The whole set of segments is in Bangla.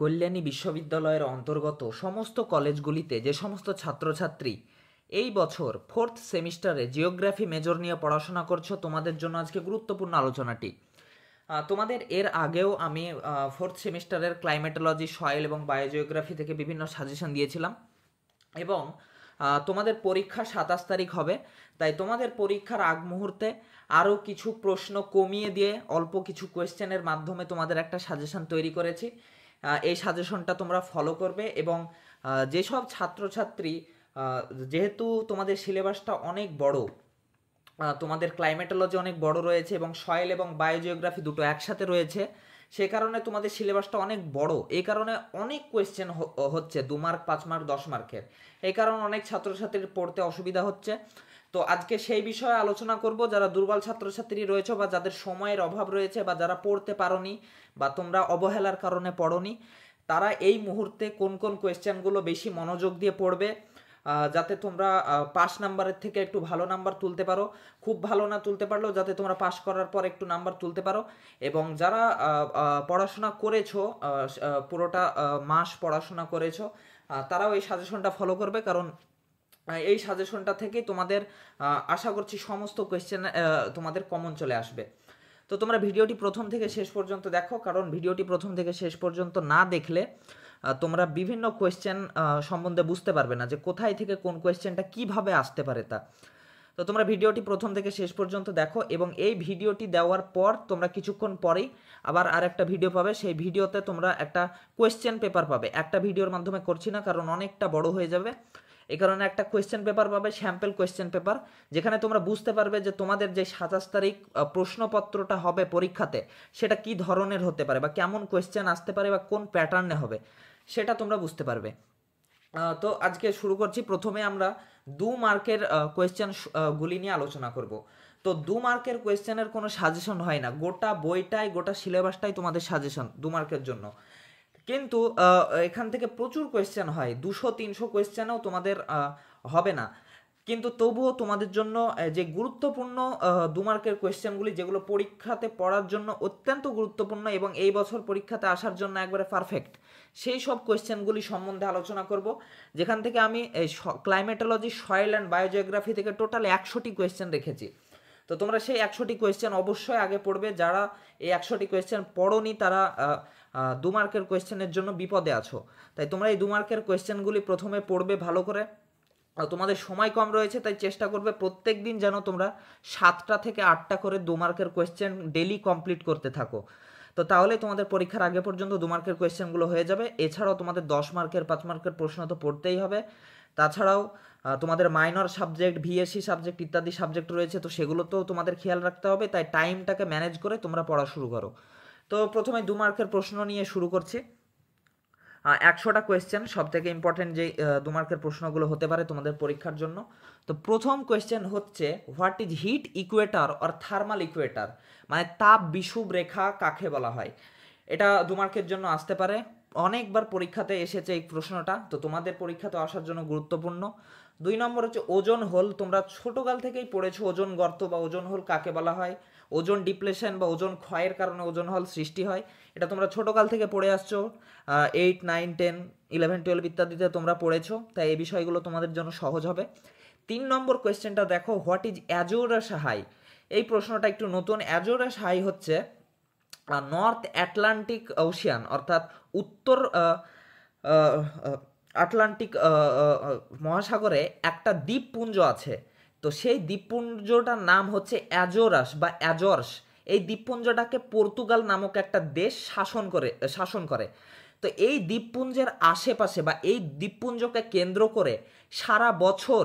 কল্যাণী বিশ্ববিদ্যালয়ের অন্তর্গত সমস্ত কলেজগুলিতে যে সমস্ত ছাত্রছাত্রী এই বছর 4th সেমিস্টারে জিওগ্রাফি মেজর নিয়ে পড়াশোনা করছো, তোমাদের জন্য আজকে গুরুত্বপূর্ণ আলোচনাটি। তোমাদের এর আগেও আমি 4th সেমিস্টারের ক্লাইমেটোলজি, সয়েল এবং বায়োজিওগ্রাফি থেকে বিভিন্ন সাজেশন দিয়েছিলাম এবং তোমাদের পরীক্ষা 27 তারিখ হবে। তাই তোমাদের পরীক্ষার আগ মুহূর্তে আরও কিছু প্রশ্ন কমিয়ে দিয়ে অল্প কিছু কোয়েশ্চেনের মাধ্যমে তোমাদের একটা সাজেশন তৈরি করেছি। এই সাজেশনটা তোমরা ফলো করবে এবং যেসব ছাত্রছাত্রী, যেহেতু তোমাদের সিলেবাসটা অনেক বড়, তোমাদের ক্লাইমেটোলজি অনেক বড় রয়েছে এবং সয়েল এবং বায়োজিওগ্রাফি দুটো একসাথে রয়েছে, সে কারণে তোমাদের সিলেবাসটা অনেক বড়। এই কারণে অনেক কোয়েশ্চেন হচ্ছে 2 মার্ক, 5 মার্ক, 10 মার্কের। এই কারণে অনেক ছাত্রছাত্রীর পড়তে অসুবিধা হচ্ছে। তো আজকে সেই বিষয়ে আলোচনা করব। যারা দুর্বল ছাত্রছাত্রী রয়েছে বা যাদের সময়ের অভাব রয়েছে বা যারা পড়তে পারোনি বা তোমরা অবহেলার কারণে পড়োনি, তারা এই মুহূর্তে কোন কোন কোয়েশ্চেনগুলো বেশি মনোযোগ দিয়ে পড়বে যাতে তোমরা পাস নাম্বারের থেকে একটু ভালো নাম্বার তুলতে পারো। খুব ভালো না তুলতে পারলেও যাতে তোমরা পাস করার পর একটু নাম্বার তুলতে পারো। এবং যারা পড়াশোনা করেছো, পুরোটা মাস পড়াশোনা করেছো, তারাও এই সাজেশনটা ফলো করবে, কারণ এই সাজেশনটা থেকে তোমাদের আশা করছি সমস্ত কোয়েশ্চেন তোমাদের কমন চলে আসবে। তো তোমরা ভিডিওটি প্রথম থেকে শেষ পর্যন্ত দেখো, কারণ ভিডিওটি প্রথম থেকে শেষ পর্যন্ত না দেখলে তোমরা বিভিন্ন কোয়েশ্চেন সম্বন্ধে বুঝতে পারবে না যে কোথায় থেকে কোন কোয়েশ্চেনটা কিভাবে আসতে পারে তা। তো তোমরা ভিডিওটি প্রথম থেকে শেষ পর্যন্ত দেখো এবং এই ভিডিওটি দেওয়ার পর তোমরা কিছুক্ষণ পরেই আবার আরেকটা ভিডিও পাবে। সেই ভিডিওতে তোমরা একটা কোয়েশ্চেন পেপার পাবে। একটা ভিডিওর মাধ্যমে করছি না, কারণ অনেকটা বড় হয়ে যাবে। এই কারণে একটা কোয়েশ্চেন পেপার পাবে, স্যাম্পল কোয়েশ্চেন পেপার, যেখানে তোমরা বুঝতে পারবে যে তোমাদের যে 27 তারিখ প্রশ্নপত্রটা হবে পরীক্ষাতে সেটা কি ধরনের হতে পারে বা কেমন কোয়েশ্চেন আসতে পারে বা কোন প্যাটার্নে হবে সেটা তোমরা বুঝতে পারবে। তো আজকে শুরু করছি। প্রথমে আমরা 2 মার্কের কোয়েশ্চেন গুলি নিয়ে আলোচনা করব। তো 2 মার্কের কোয়েশ্চেনের কোনো সাজেশন হয় না, গোটা বইটাই, গোটা সিলেবাসটাই তোমাদের সাজেশন 2 মার্কের জন্য। কিন্তু এখান থেকে প্রচুর কোয়েশ্চেন হয়, 200-300 কোয়েশ্চেনও তোমাদের হবে না। কিন্তু তবুও তোমাদের জন্য যে গুরুত্বপূর্ণ 2 মার্কের কোয়েশ্চেনগুলি, যেগুলো পরীক্ষাতে পড়ার জন্য অত্যন্ত গুরুত্বপূর্ণ এবং এই বছর পরীক্ষাতে আসার জন্য একবারে পারফেক্ট, সেই সব কোয়েশ্চেনগুলি সম্বন্ধে আলোচনা করব। যেখান থেকে আমি ক্লাইমেটোলজি, সয়েল অ্যান্ড বায়োজিওগ্রাফি থেকে টোটাল 100টি কোয়েশ্চেন রেখেছি। তো তোমরা সেই 100টি কোয়েশ্চেন অবশ্যই আগে পড়বে। যারা এই 100টি কোয়েশ্চেন পড়োনি তারা 2 মার্কের কোয়েশ্চেনের জন্য বিপদে আছো। তাই তোমরা এই 2 মার্কের কোয়েশ্চেনগুলি প্রথমে পড়বে ভালো করে। তোমাদের সময় কম রয়েছে, তাই চেষ্টা করবে প্রত্যেক দিন যেন তোমরা 7টা থেকে 8টা করে 2 মার্কের কোয়েশ্চেন ডেলি কমপ্লিট করতে থাকো। তো তাহলে তোমাদের পরীক্ষার আগে পর্যন্ত 2 মার্কের কোয়েশ্চেনগুলো হয়ে যাবে। এছাড়াও তোমাদের 10 মার্কের, 5 মার্কের প্রশ্ন তো পড়তেই হবে। তাছাড়াও তোমাদের মাইনর সাবজেক্ট, ভিএসসি সাবজেক্ট ইত্যাদি সাবজেক্ট রয়েছে, তো সেগুলোতেও তোমাদের খেয়াল রাখতে হবে। তাই টাইমটাকে ম্যানেজ করে তোমরা পড়া শুরু করো। তো প্রথমে 2 মার্কের প্রশ্ন নিয়ে শুরু করছি। 100টা কোয়েশ্চেন, সব থেকে ইম্পর্টেন্ট যে 2 মার্কের প্রশ্নগুলো হতে পারে তোমাদের পরীক্ষার জন্য। তো প্রথম কোয়েশ্চেন হচ্ছে, what is heat equator or thermal equator, মানে তাপ বিষুব রেখা কাকে বলা হয়? এটা 2 মার্কের জন্য আসতে পারে, অনেকবার পরীক্ষাতে এসেছে এই প্রশ্নটা, তো তোমাদের পরীক্ষাতে আসার জন্য গুরুত্বপূর্ণ। 2 নম্বর হচ্ছে ওজোন হোল। তোমরা ছোটকাল থেকেই পড়েছো ওজোন গর্ত বা ওজোন হোল কাকে বলা হয়। ওজোন ডিপ্লেশন বা ওজোন ক্ষয়ের কারণে ওজোন হোল সৃষ্টি হয়, এটা তোমরা ছোটকাল থেকে পড়ে আসছো। 8, 9, 10, 11, 12 ইত্যাদিতে তোমরা পড়েছো, তাই এই বিষয়গুলো তোমাদের জন্য সহজ হবে। 3 নম্বর কোয়েশ্চেনটা দেখো, হোয়াট ইজ অ্যাজোরাস হাই? এই প্রশ্নটা একটু নতুন। অ্যাজোরাস হাই হচ্ছে নর্থ আটলান্টিক ওশিয়ান, অর্থাৎ উত্তর আটলান্টিক মহাসাগরে একটা দ্বীপপুঞ্জ আছে। তো সেই দ্বীপপুঞ্জটার নাম হচ্ছে অ্যাজোরাস বা অ্যাজর্স। এই দ্বীপপুঞ্জটাকে পর্তুগাল নামক একটা দেশ শাসন করে। তো এই দ্বীপপুঞ্জের আশেপাশে বা এই দ্বীপপুঞ্জকে কেন্দ্র করে সারা বছর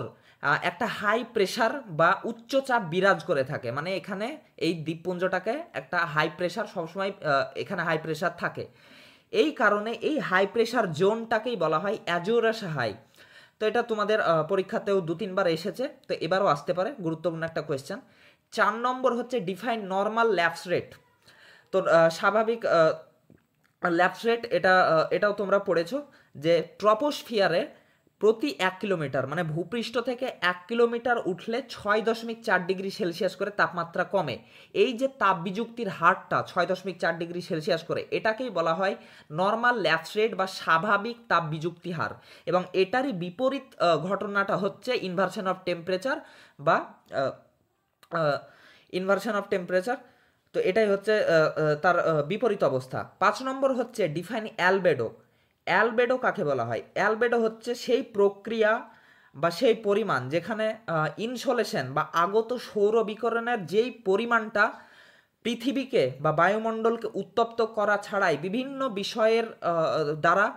একটা হাই প্রেশার বা উচ্চচাপ বিরাজ করে থাকে। মানে এখানে এই দ্বীপপুঞ্জটাকে একটা হাই প্রেশার, সবসময় এখানে হাই প্রেশার থাকে। এই কারণে এই হাই প্রেশার জোনটাকেই বলা হয় অ্যাজোরাস হাই। তো এটা তোমাদের পরীক্ষাতেও 2-3 বার এসেছে, তো এবারও আসতে পারে, গুরুত্বপূর্ণ একটা কোয়েশ্চেন। 4 নম্বর হচ্ছে ডিফাইন নর্মাল ল্যাপস রেট। তো স্বাভাবিক ল্যাপস রেট, এটাও তোমরা পড়েছো যে ট্রপোস্ফিয়ারে প্রতি 1 কিলোমিটার, মানে ভূপৃষ্ঠ থেকে 1 কিলোমিটার উঠলে 6.4 ডিগ্রি সেলসিয়াস করে তাপমাত্রা কমে। এই যে তাপ বিযুক্তির হারটা 6.4 ডিগ্রি সেলসিয়াস করে, এটাকেই বলা হয় নর্মাল ল্যাপস রেট বা স্বাভাবিক তাপ বিযুক্তি হার। এবং এটারই বিপরীত ঘটনাটা হচ্ছে ইনভার্সন অফ টেম্পারেচার বা ইনভার্সন অফ টেম্পারেচার। তো এটাই হচ্ছে তার বিপরীত অবস্থা। 5 নম্বর হচ্ছে ডিফাইন অ্যালবেডো। অ্যালবেডো কাকে বলা হয়? অ্যালবেডো হচ্ছে সেই প্রক্রিয়া বা সেই পরিমাণ যেখানে ইনসোলেশন বা আগত সৌর বিকিরণের যেই পরিমাণটা পৃথিবীকে বা বায়ুমণ্ডলকে উত্তপ্ত করা ছাড়াই বিভিন্ন বিষয়ের দ্বারা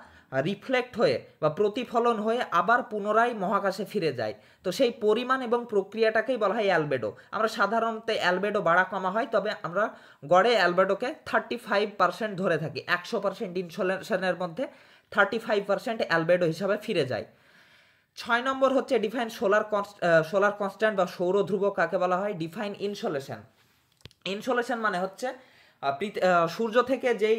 রিফ্লেক্ট হয়ে বা প্রতিফলন হয়ে আবার পুনরায় মহাকাশে ফিরে যায়। তো সেই পরিমাণ এবং প্রক্রিয়াটাকেই বলা হয় অ্যালবেডো। আমরা সাধারণত অ্যালবেডো বাড়া কমা হয়, তবে আমরা গড়ে অ্যালবেডোকে 35% ধরে থাকি। 100% ইনসোলেশনের মধ্যে 35% অ্যালবেডো হিসাবে ফিরে যায়। 6 নম্বর হচ্ছে ডিফাইন সোলার কনস্ট্যান্ট বা সৌর ধ্রুবক কাকে বলা হয়? Define insolation. ইনসোলেশন মানে হচ্ছে সূর্য থেকে যেই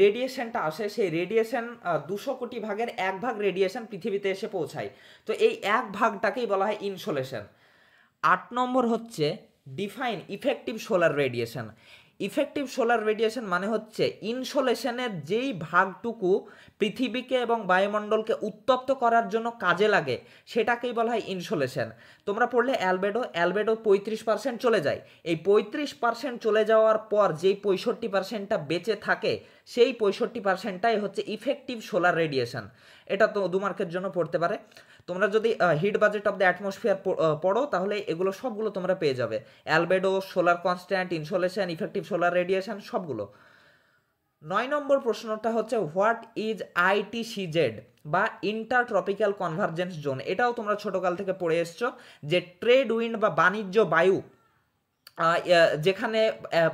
রেডিয়েশনটা আসে, সেই রেডিয়েশন 200 কোটি ভাগের 1 ভাগ রেডিয়েশন পৃথিবীতে এসে পৌঁছায়। তো এই 1 ভাগটাকেই বলা হয় ইনসোলেশন। 8 নম্বর হচ্ছে define effective solar radiation. Effective solar radiation মানে হচ্ছে ইনসোলেশনের যেই ভাগটুকু পৃথিবীকে এবং বায়ুমণ্ডলকে উত্তপ্ত করার জন্য কাজে লাগে সেটাকেই বলা হয় ইনসোলেশন। তোমরা পড়লে অ্যালবেডো 35% চলে যায়। এই 35% চলে যাওয়ার পর যেই 65%টা বেঁচে থাকে, সেই 65%টাই হচ্ছে ইফেক্টিভ সোলার রেডিয়েশন। এটা তো 2 মার্কের জন্য পড়তে পারে। তোমরা যদি heat budget of the atmosphere পড়ো তাহলে এগুলো সবগুলো তোমরা পেয়ে যাবে। Albedo, solar constant, insolation, effective solar radiation সবগুলো। 9 নম্বর প্রশ্নটা হচ্ছে হোয়াট ইজ আইটিসিজেড বা ইন্টার ট্রপিক্যাল কনভার্জেন্স জোন। এটাও তোমরা ছোটকাল থেকে পড়ে এসছো যে ট্রেড উইন্ড বা বাণিজ্য বায়ু যেখানে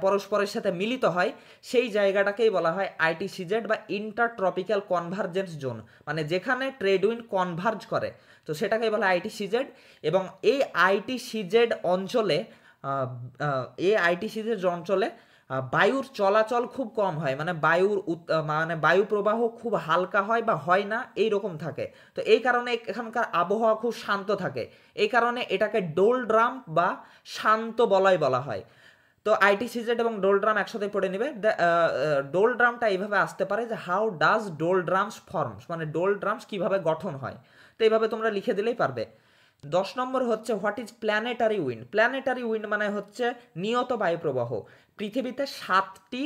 পরস্পরের সাথে মিলিত হয় সেই জায়গাটাকেই বলা হয় আইটিসিজেড বা ইন্টার ট্রপিক্যাল কনভার্জেন্স জোন, মানে যেখানে ট্রেড উইন্ড কনভার্জ করে, তো সেটাকেই বলা হয় আইটিসিজেড। এবং এই আইটিসিজেড অঞ্চলে বায়ুর চলাচল খুব কম হয়, মানে বায়ু প্রবাহ খুব হালকা হয় বা হয় না, এই রকম থাকে। তো এই কারণে এখানকার আবহাওয়া খুব শান্ত থাকে। এই কারণে এটাকে ডোলড্রাম বা শান্ত বলয় বলা হয়। তো আইটিসিজেড এবং ডোলড্রাম একসাথে পড়ে নেবে। ডোলড্রামটা এইভাবে আসতে পারে যে হাউ ডাজ ডোলড্রামস ফর্মস, মানে ডোলড্রামস কিভাবে গঠন হয়। তো এইভাবে তোমরা লিখে দিলেই পারবে। 10 নম্বর হচ্ছে what is planetary wind. Planetary wind মানে হচ্ছে নিয়ত বায়ুপ্রবাহ। পৃথিবীতে 7টি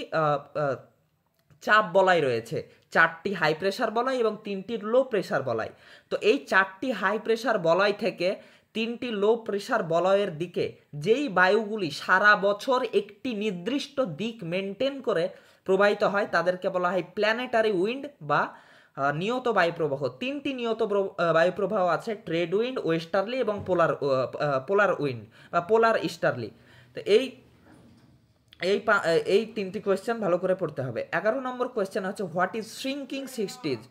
চাপ বলয় রয়েছে, 4টি হাই প্রেশার বলয় এবং 3টি লো প্রেশার বলয়। তো এই 4টি হাই প্রেশার বলয় থেকে 3টি লো প্রেশার বলয়ের দিকে যেই বায়ুগুলি সারা বছর একটি নির্দিষ্ট দিক মেনটেন করে প্রবাহিত হয় তাদেরকে বলা হয় প্ল্যানেটারি উইন্ড বা নিয়ত বায়ুপ্রবাহ। 3টি নিয়ত বায়ুপ্রবাহ আছে, ট্রেড উইন্ড, ওয়েস্টার্লি এবং পোলার উইন্ড বা পোলার ইস্টার্লি। তো এই 3টি কোয়েশ্চেন ভালো করে পড়তে হবে। 11 নম্বর কোয়েশ্চেন হচ্ছে হোয়াট ইজ শ্রিঙ্কিং 60s।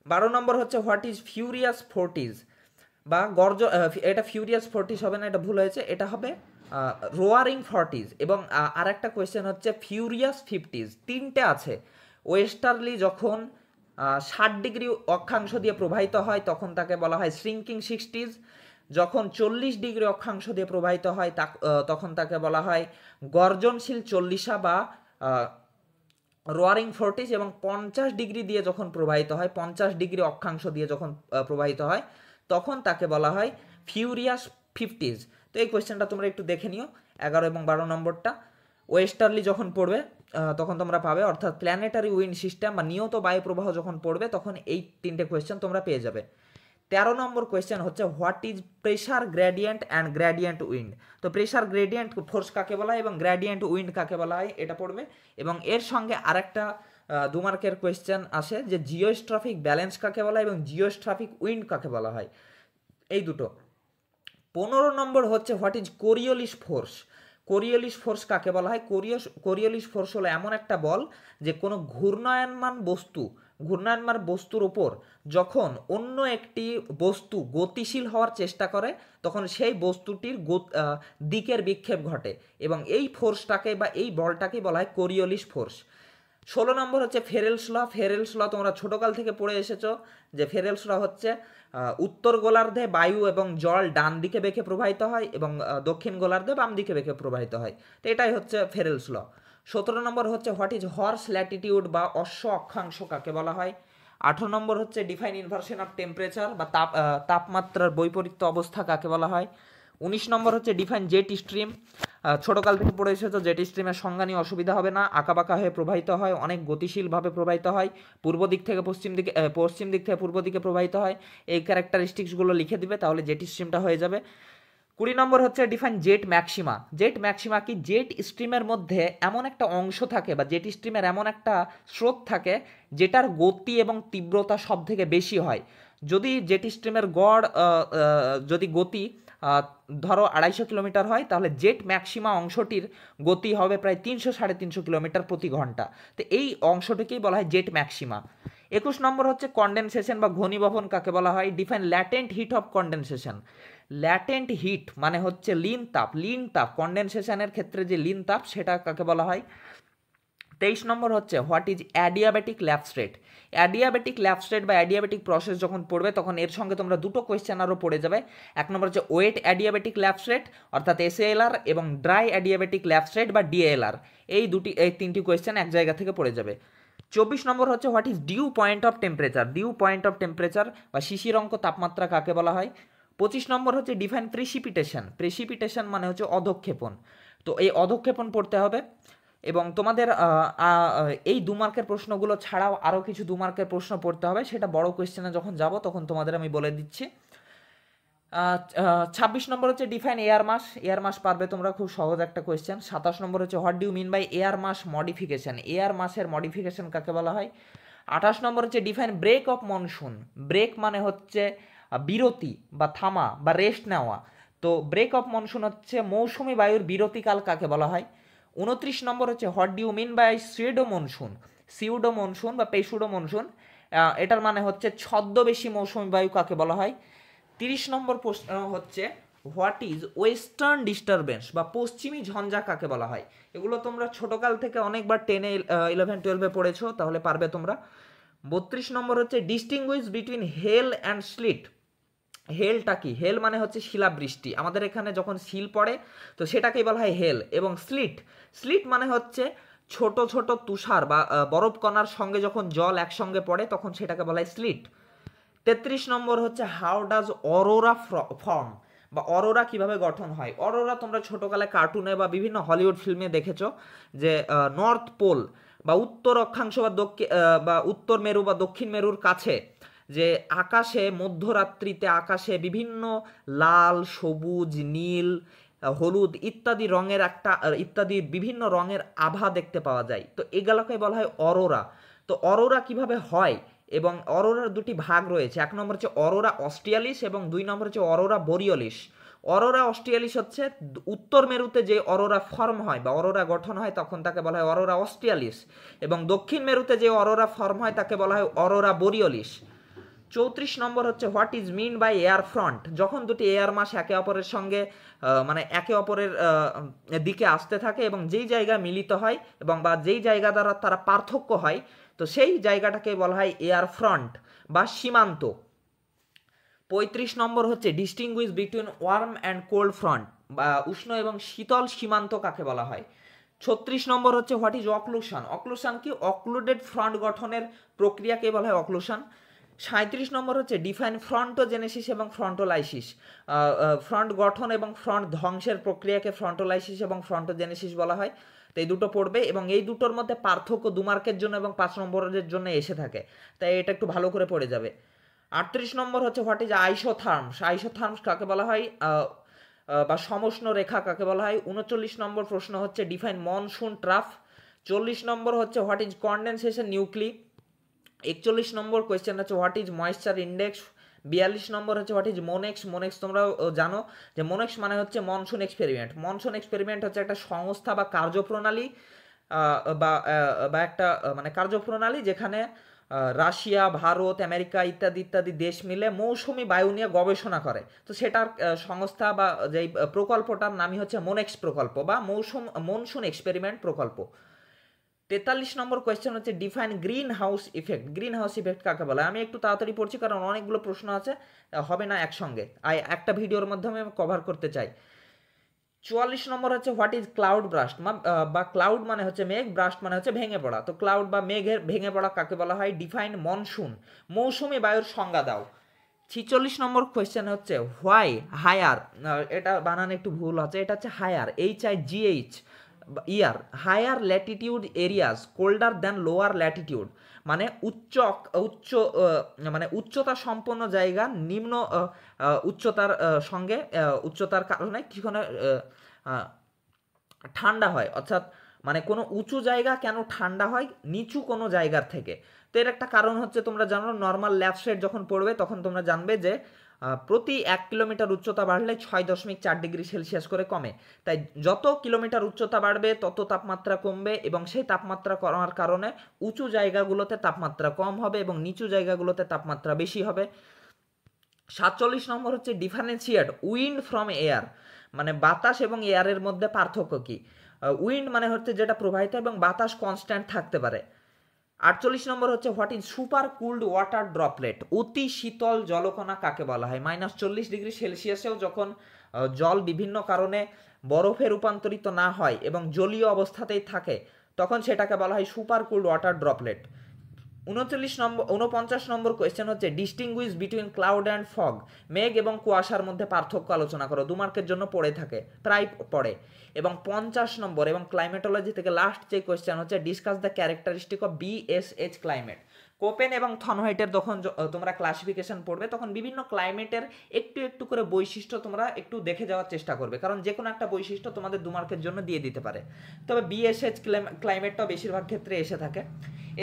12 নম্বর হচ্ছে হোয়াট ইজ ফিউরিয়াস 40s বা এটা ফিউরিয়াস 40s হবে না, এটা ভুল হয়েছে, এটা হবে রোয়ারিং 40s। এবং আর একটা কোয়েশ্চেন হচ্ছে ফিউরিয়াস 50s। 3টে আছে। ওয়েস্টার্লি যখন 60 ডিগ্রি অক্ষাংশ দিয়ে প্রবাহিত হয় তখন তাকে বলা হয় শ্রিঙ্কিং 60s। যখন 40 ডিগ্রি অক্ষাংশ দিয়ে প্রবাহিত হয় তখন তাকে বলা হয় গর্জনশীল 40 বা রোয়ারিং 40s। এবং 50 ডিগ্রি দিয়ে যখন প্রবাহিত হয়, 50 ডিগ্রি অক্ষাংশ দিয়ে যখন প্রবাহিত হয় তখন তাকে বলা হয় ফিউরিয়াস 50s। তো এই কোয়েশ্চেনটা তোমরা একটু দেখে নিও, 11 এবং 12 নম্বরটা। ওয়েস্টার্লি যখন পড়বে তখন তোমরা পাবে, অর্থাৎ প্ল্যানেটারি উইন্ড সিস্টেম বা নিয়ত বায়ু প্রবাহ যখন পড়বে তখন এই 3টে কোয়েশ্চেন তোমরা পেয়ে যাবে। 13 নম্বর কোয়েশ্চেন হচ্ছে what is pressure gradient and gradient wind. তো প্রেশার গ্রেডিয়েন্ট ফোর্স কাকে বলা হয় এবং গ্রেডিয়েন্ট উইন্ড কাকে বলা হয় এটা পড়বে। এবং এর সঙ্গে আরেকটা 2 মার্কের কোয়েশ্চেন আসে যে জিওস্ট্রফিক ব্যালেন্স কাকে বলা হয় এবং জিওস্ট্রফিক উইন্ড কাকে বলা হয়, এই দুটো। 15 নম্বর হচ্ছে what is Coriolis force. Coriolis force কাকে বলা হয়? কোরিওলিস ফোর্স হলো এমন একটা বল যে কোনো ঘূর্ণায়মান বস্তুর উপর যখন অন্য একটি বস্তু গতিশীল হওয়ার চেষ্টা করে তখন সেই বস্তুটির দিকের বিক্ষেপ ঘটে, এবং এই ফোর্সটাকে বা এই বলটাকে বলা হয় কোরিওলিস ফোর্স। 16 নম্বর হচ্ছে ফেরেলস ল। ফেরেলস ল তোমরা ছোটকাল থেকে পড়ে এসেছো যে ফেরেলস ল হচ্ছে উত্তর গোলার্ধে বায়ু এবং জল ডান দিকে বেঁকে প্রবাহিত হয় এবং দক্ষিণ গোলার্ধে বাম দিকে বেঁকে প্রবাহিত হয়। তো এটাই হচ্ছে ফেরেলস ল। 17 নম্বর হচ্ছে হোয়াট ইজ হর্স ল্যাটিটিউড বা অশ্ব অক্ষাংশ কাকে বলা হয়। 18 নম্বর হচ্ছে ডিফাইন ইনভার্সন অফ টেম্পারেচার বা তাপমাত্রার বৈপরীত্য অবস্থা কাকে বলা হয়। 19 নম্বর হচ্ছে ডিফাইন জেট স্ট্রিম। ছোটকাল থেকে পড়ে এসেছো জেট স্ট্রিমের সংজ্ঞা নিয়ে অসুবিধা হবে না। আঁকাবাঁকা হয়ে প্রবাহিত হয়, অনেক গতিশীলভাবে প্রবাহিত হয়, পূর্ব দিক থেকে পশ্চিম থেকে পূর্ব দিকে প্রবাহিত হয়। এই ক্যারেক্টারিস্টিক্সগুলো লিখে দিবে, তাহলে জেট স্ট্রিমটা হয়ে যাবে। 20 নম্বর হচ্ছে define jet maxima. Jet maxima কি? জেট স্ট্রিমের মধ্যে এমন একটা অংশ থাকে বা জেট স্ট্রিমের এমন একটা স্রোত থাকে যেটার গতি এবং তীব্রতা সব থেকে বেশি হয়। যদি জেট স্ট্রিমের গড় যদি গতি ধরো 250 কিলোমিটার হয়, তাহলে জেট ম্যাক্সিমা অংশটির গতি হবে প্রায় 300-350 কিলোমিটার প্রতি ঘন্টা। তো এই অংশটিকেই বলা হয় জেট ম্যাক্সিমা। 21 নম্বর হচ্ছে কন্ডেনসেশন বা ঘনীভবন কাকে বলা হয়। Define latent heat of condensation. Latent heat মানে হচ্ছে লিন তাপ। লিন তাপ কন্ডেনসেশনের ক্ষেত্রে যে লিন তাপ সেটা কাকে বলা হয়। 23 নম্বর হচ্ছে what is adiabatic lapse rate. Adiabatic lapse rate বা অ্যাডিয়াবেটিক প্রসেস যখন পড়বে তখন এর সঙ্গে তোমরা দুটো কোয়েশ্চেন আরও পড়ে যাবে। 1 নম্বর হচ্ছে ওয়েট অ্যাডিয়াবেটিক ল্যাপস রেট অর্থাৎ এসএএলআর এবং ড্রাই অ্যাডিয়াবেটিক ল্যাপস রেট বা ডিএএলআর। এই তিনটি কোয়েশ্চেন এক জায়গা থেকে পড়ে যাবে। 24 নম্বর হচ্ছে what is dew point of temperature. Dew point of temperature বা শিশিরাঙ্ক তাপমাত্রা কাকে বলা হয়। 25 নম্বর হচ্ছে ডিফাইন প্রেসিপিটেশন। প্রেসিপিটেশন মানে হচ্ছে অধক্ষেপণ। তো এই অধক্ষেপণ পড়তে হবে এবং তোমাদের এই 2 মার্কের প্রশ্নগুলো ছাড়াও আরও কিছু 2 মার্কের প্রশ্ন পড়তে হবে, সেটা বড় কোয়েশ্চেনে যখন যাব তখন তোমাদের আমি বলে দিচ্ছি। 26 নম্বর হচ্ছে define air mass. Air mass পারবে তোমরা, খুব সহজ একটা কোয়েশ্চেন। 27 নম্বর হচ্ছে what do you mean by air mass modification. Air মাসের মডিফিকেশন কাকে বলা হয়। 28 নম্বর হচ্ছে define break of monsoon. Break মানে হচ্ছে বিরতি বা থামা বা রেস্ট নেওয়া। তো ব্রেক অফ মনসুন হচ্ছে মৌসুমি বায়ুর বিরতিকাল কাকে বলা হয়। 29 নম্বর হচ্ছে what do you mean by pseudo monsoon. Pseudo monsoon বা পেসুডো মনসুন এটার মানে হচ্ছে ছদ্মবেশী মৌসুমি বায়ু কাকে বলা হয়। 30 নম্বর প্রশ্ন হচ্ছে হোয়াট ইজ ওয়েস্টার্ন ডিস্টারবেন্স বা পশ্চিমী ঝঞ্ঝা কাকে বলা হয়। এগুলো তোমরা ছোটকাল থেকে অনেকবার 10-এ 11-12-এ পড়েছো, তাহলে পারবে তোমরা। 32 নম্বর হচ্ছে distinguish between hail and sleet. হেলটা কি? হেল মানে হচ্ছে শিলাবৃষ্টি, আমাদের এখানে যখন শিল পড়ে তো সেটাকেই বলা হয় হেল। এবং স্লিট, স্লিট মানে হচ্ছে ছোট ছোট তুষার বা বরফ কণার সঙ্গে যখন জল একসঙ্গে পড়ে তখন সেটাকে বলা হয় স্লিট। 33 নম্বর হচ্ছে হাউ ডাজ অরোরা ফর্ম বা অরোরা কিভাবে গঠন হয়। অরোরা তোমরা ছোটকালে কার্টুনে বা বিভিন্ন হলিউড ফিল্মে দেখেছো যে নর্থ পোল বা উত্তর অক্ষাংশ বা উত্তর মেরু বা দক্ষিণ মেরুর কাছে যে আকাশে মধ্যরাত্রিতে আকাশে বিভিন্ন লাল, সবুজ, নীল, হলুদ ইত্যাদি রঙের ইত্যাদি বিভিন্ন রঙের আভা দেখতে পাওয়া যায়। তো এগুলোকে বলা হয় অরোরা। তো অরোরা কিভাবে হয় এবং অরোরার দুটি ভাগ রয়েছে। 1 নম্বর হচ্ছে অরোরা অস্ট্রিয়ালিস এবং 2 নম্বর হচ্ছে অরোরা বোরিওলিস। অরোরা অস্ট্রিয়ালিস হচ্ছে উত্তর মেরুতে যে অরোরা ফর্ম হয় বা অরোরা গঠন হয় তখন তাকে বলা হয় অরোরা অস্ট্রিয়ালিস, এবং দক্ষিণ মেরুতে যে অরোরা ফর্ম হয় তাকে বলা হয় অরোরা বোরিওলিস। 34 নম্বর হচ্ছে what is mean by air front. যখন দুটি এয়ার মাস একে অপরের সঙ্গে মানে একে অপরের দিকে আসতে থাকে এবং যেই জায়গা মিলিত হয় এবং বা যেই জায়গা দ্বারা তারা পার্থক্য হয় তো সেই জায়গাটাকে বলা হয় এয়ার ফ্রন্ট বা সীমান্ত। 35 নম্বর হচ্ছে distinguish between warm and cold front বা উষ্ণ এবং শীতল সীমান্ত কাকে বলা হয়। 36 নম্বর হচ্ছে হোয়াট ইজ অক্লুশন। অক্লুশন কি? অক্লুডেড ফ্রন্ট গঠনের প্রক্রিয়াকে বলা হয় অক্লুশন। 37 নম্বর হচ্ছে ডিফাইন ফ্রন্টোজেনেসিস এবং ফ্রন্টোলাইসিস। ফ্রন্ট গঠন এবং ফ্রন্ট ধ্বংসের প্রক্রিয়াকে ফ্রন্টোলাইসিস এবং ফ্রন্টোজেনেসিস বলা হয়। তো এই দুটো পড়বে এবং এই দুটোর মধ্যে পার্থক্য 2 মার্কের জন্য এবং 5 নম্বরের জন্য এসে থাকে, তাই এটা একটু ভালো করে পড়ে যাবে। 38 নম্বর হচ্ছে হোয়াট ইজ আইসোথার্মস। আইসোথার্মস কাকে বলা হয় বা সমষ্ণ রেখা কাকে বলা হয়। 39 নম্বর প্রশ্ন হচ্ছে ডিফাইন মনসুন ট্রাফ। 40 নম্বর হচ্ছে what is condensation nuclei. 41 number question হচ্ছে হোয়াট ইজ ময়েশ্চার ইন্ডেক্স। 42 নম্বর হচ্ছে হোয়াট ইজ মোনেক্স। মোনেক্স তোমরা জানো যে মোনেক্স মানে হচ্ছে মনসুন এক্সপেরিমেন্ট। মনসুন এক্সপেরিমেন্ট হচ্ছে একটা সংস্থা বা কার্যপ্রণালী বা একটা মানে কার্যপ্রণালী যেখানে রাশিয়া, ভারত, আমেরিকা ইত্যাদি ইত্যাদি দেশ মিলে মৌসুমি বায়ু নিয়ে গবেষণা করে। তো সেটার সংস্থা বা যেই প্রকল্পটার নামই হচ্ছে মোনেক্স প্রকল্প বা মনসুন এক্সপেরিমেন্ট প্রকল্প। 43 নম্বর কোয়েশ্চেন হচ্ছে define green house effect. Green house effect কাকে বলে? আমি একটু তাড়াতাড়ি পড়ছি কারণ অনেকগুলো প্রশ্ন আছে, হবে না একসঙ্গে, একটা ভিডিওর মাধ্যমে আমি কভার করতে চাই। 44 নম্বর হচ্ছে হোয়াট ইজ ক্লাউড ব্রাস্ট, বা ক্লাউড মানে হচ্ছে মেঘ, ব্রাস্ট মানে হচ্ছে ভেঙে পড়া। তো ক্লাউড বা মেঘের ভেঙে পড়া কাকে বলা হয়? ডিফাইন মনসুন, মৌসুমী বায়ুর সংজ্ঞা দাও। 46 নম্বর কোয়েশ্চেন হচ্ছে হোয়াই হায়ার, এটা বানান একটু ভুল আছে, এটা হচ্ছে হায়ার, HIGH ইয়ার, higher latitude areas colder than lower latitude, মানে উচ্চ মানে উচ্চতা সম্পন্ন জায়গা নিম্ন উচ্চতার সঙ্গে উচ্চতার কারণে কিছুক্ষণে ঠান্ডা হয়, অর্থাৎ মানে কোনো উঁচু জায়গা কেন ঠান্ডা হয় নিচু কোনো জায়গার থেকে। তো এর একটা কারণ হচ্ছে, তোমরা জানো নর্মাল ল্যাবসেট যখন পড়বে তখন তোমরা জানবে যে প্রতি 1 কিলোমিটার উচ্চতা বাড়লে 6.4 ডিগ্রি সেলসিয়াস করে কমে। তাই যত কিলোমিটার উচ্চতা বাড়বে তত তাপমাত্রা কমবে, এবং সেই তাপমাত্রা কমার কারণে উঁচু জায়গাগুলোতে তাপমাত্রা কম হবে এবং নিচু জায়গাগুলোতে তাপমাত্রা বেশি হবে। 47 নম্বর হচ্ছে ডিফারেন্সিয়েট উইন্ড ফ্রম এয়ার, মানে বাতাস এবং এয়ারের মধ্যে পার্থক্য কি? উইন্ড মানে হচ্ছে যেটা প্রবাহিত এবং বাতাস কনস্ট্যান্ট থাকতে পারে। 48 নম্বর হচ্ছে what is super cooled water droplet, অতি শীতল জলকণা কাকে বলা হয়? -40 ডিগ্রি সেলসিয়াসেও যখন জল বিভিন্ন কারণে বরফে রূপান্তরিত না হয় এবং জলীয় অবস্থাতেই থাকে তখন সেটাকে বলা হয় সুপার কুলড ওয়াটার ড্রপলেট। 49 নম্বর কোয়েশ্চেন হচ্ছে distinguish between cloud and fog, মেঘ এবং কুয়াশার মধ্যে পার্থক্য আলোচনা করো। 2 মার্কের জন্য পড়ে থাকে, প্রায় পড়ে। এবং 50 নম্বর এবং ক্লাইমেটোলজি থেকে লাস্ট যে কোয়েশ্চেন হচ্ছে discuss the characteristic of BSH climate. Copen এবং থনহাইটের যখন তোমরা ক্লাসিফিকেশন পড়বে তখন বিভিন্ন ক্লাইমেটের একটু একটু করে বৈশিষ্ট্য তোমরা একটু দেখে যাওয়ার চেষ্টা করবে, কারণ যে কোনো একটা বৈশিষ্ট্য তোমাদের 2 মার্কের জন্য দিয়ে দিতে পারে। তবে BSH ক্লাইমেটটাও বেশিরভাগ ক্ষেত্রে এসে থাকে।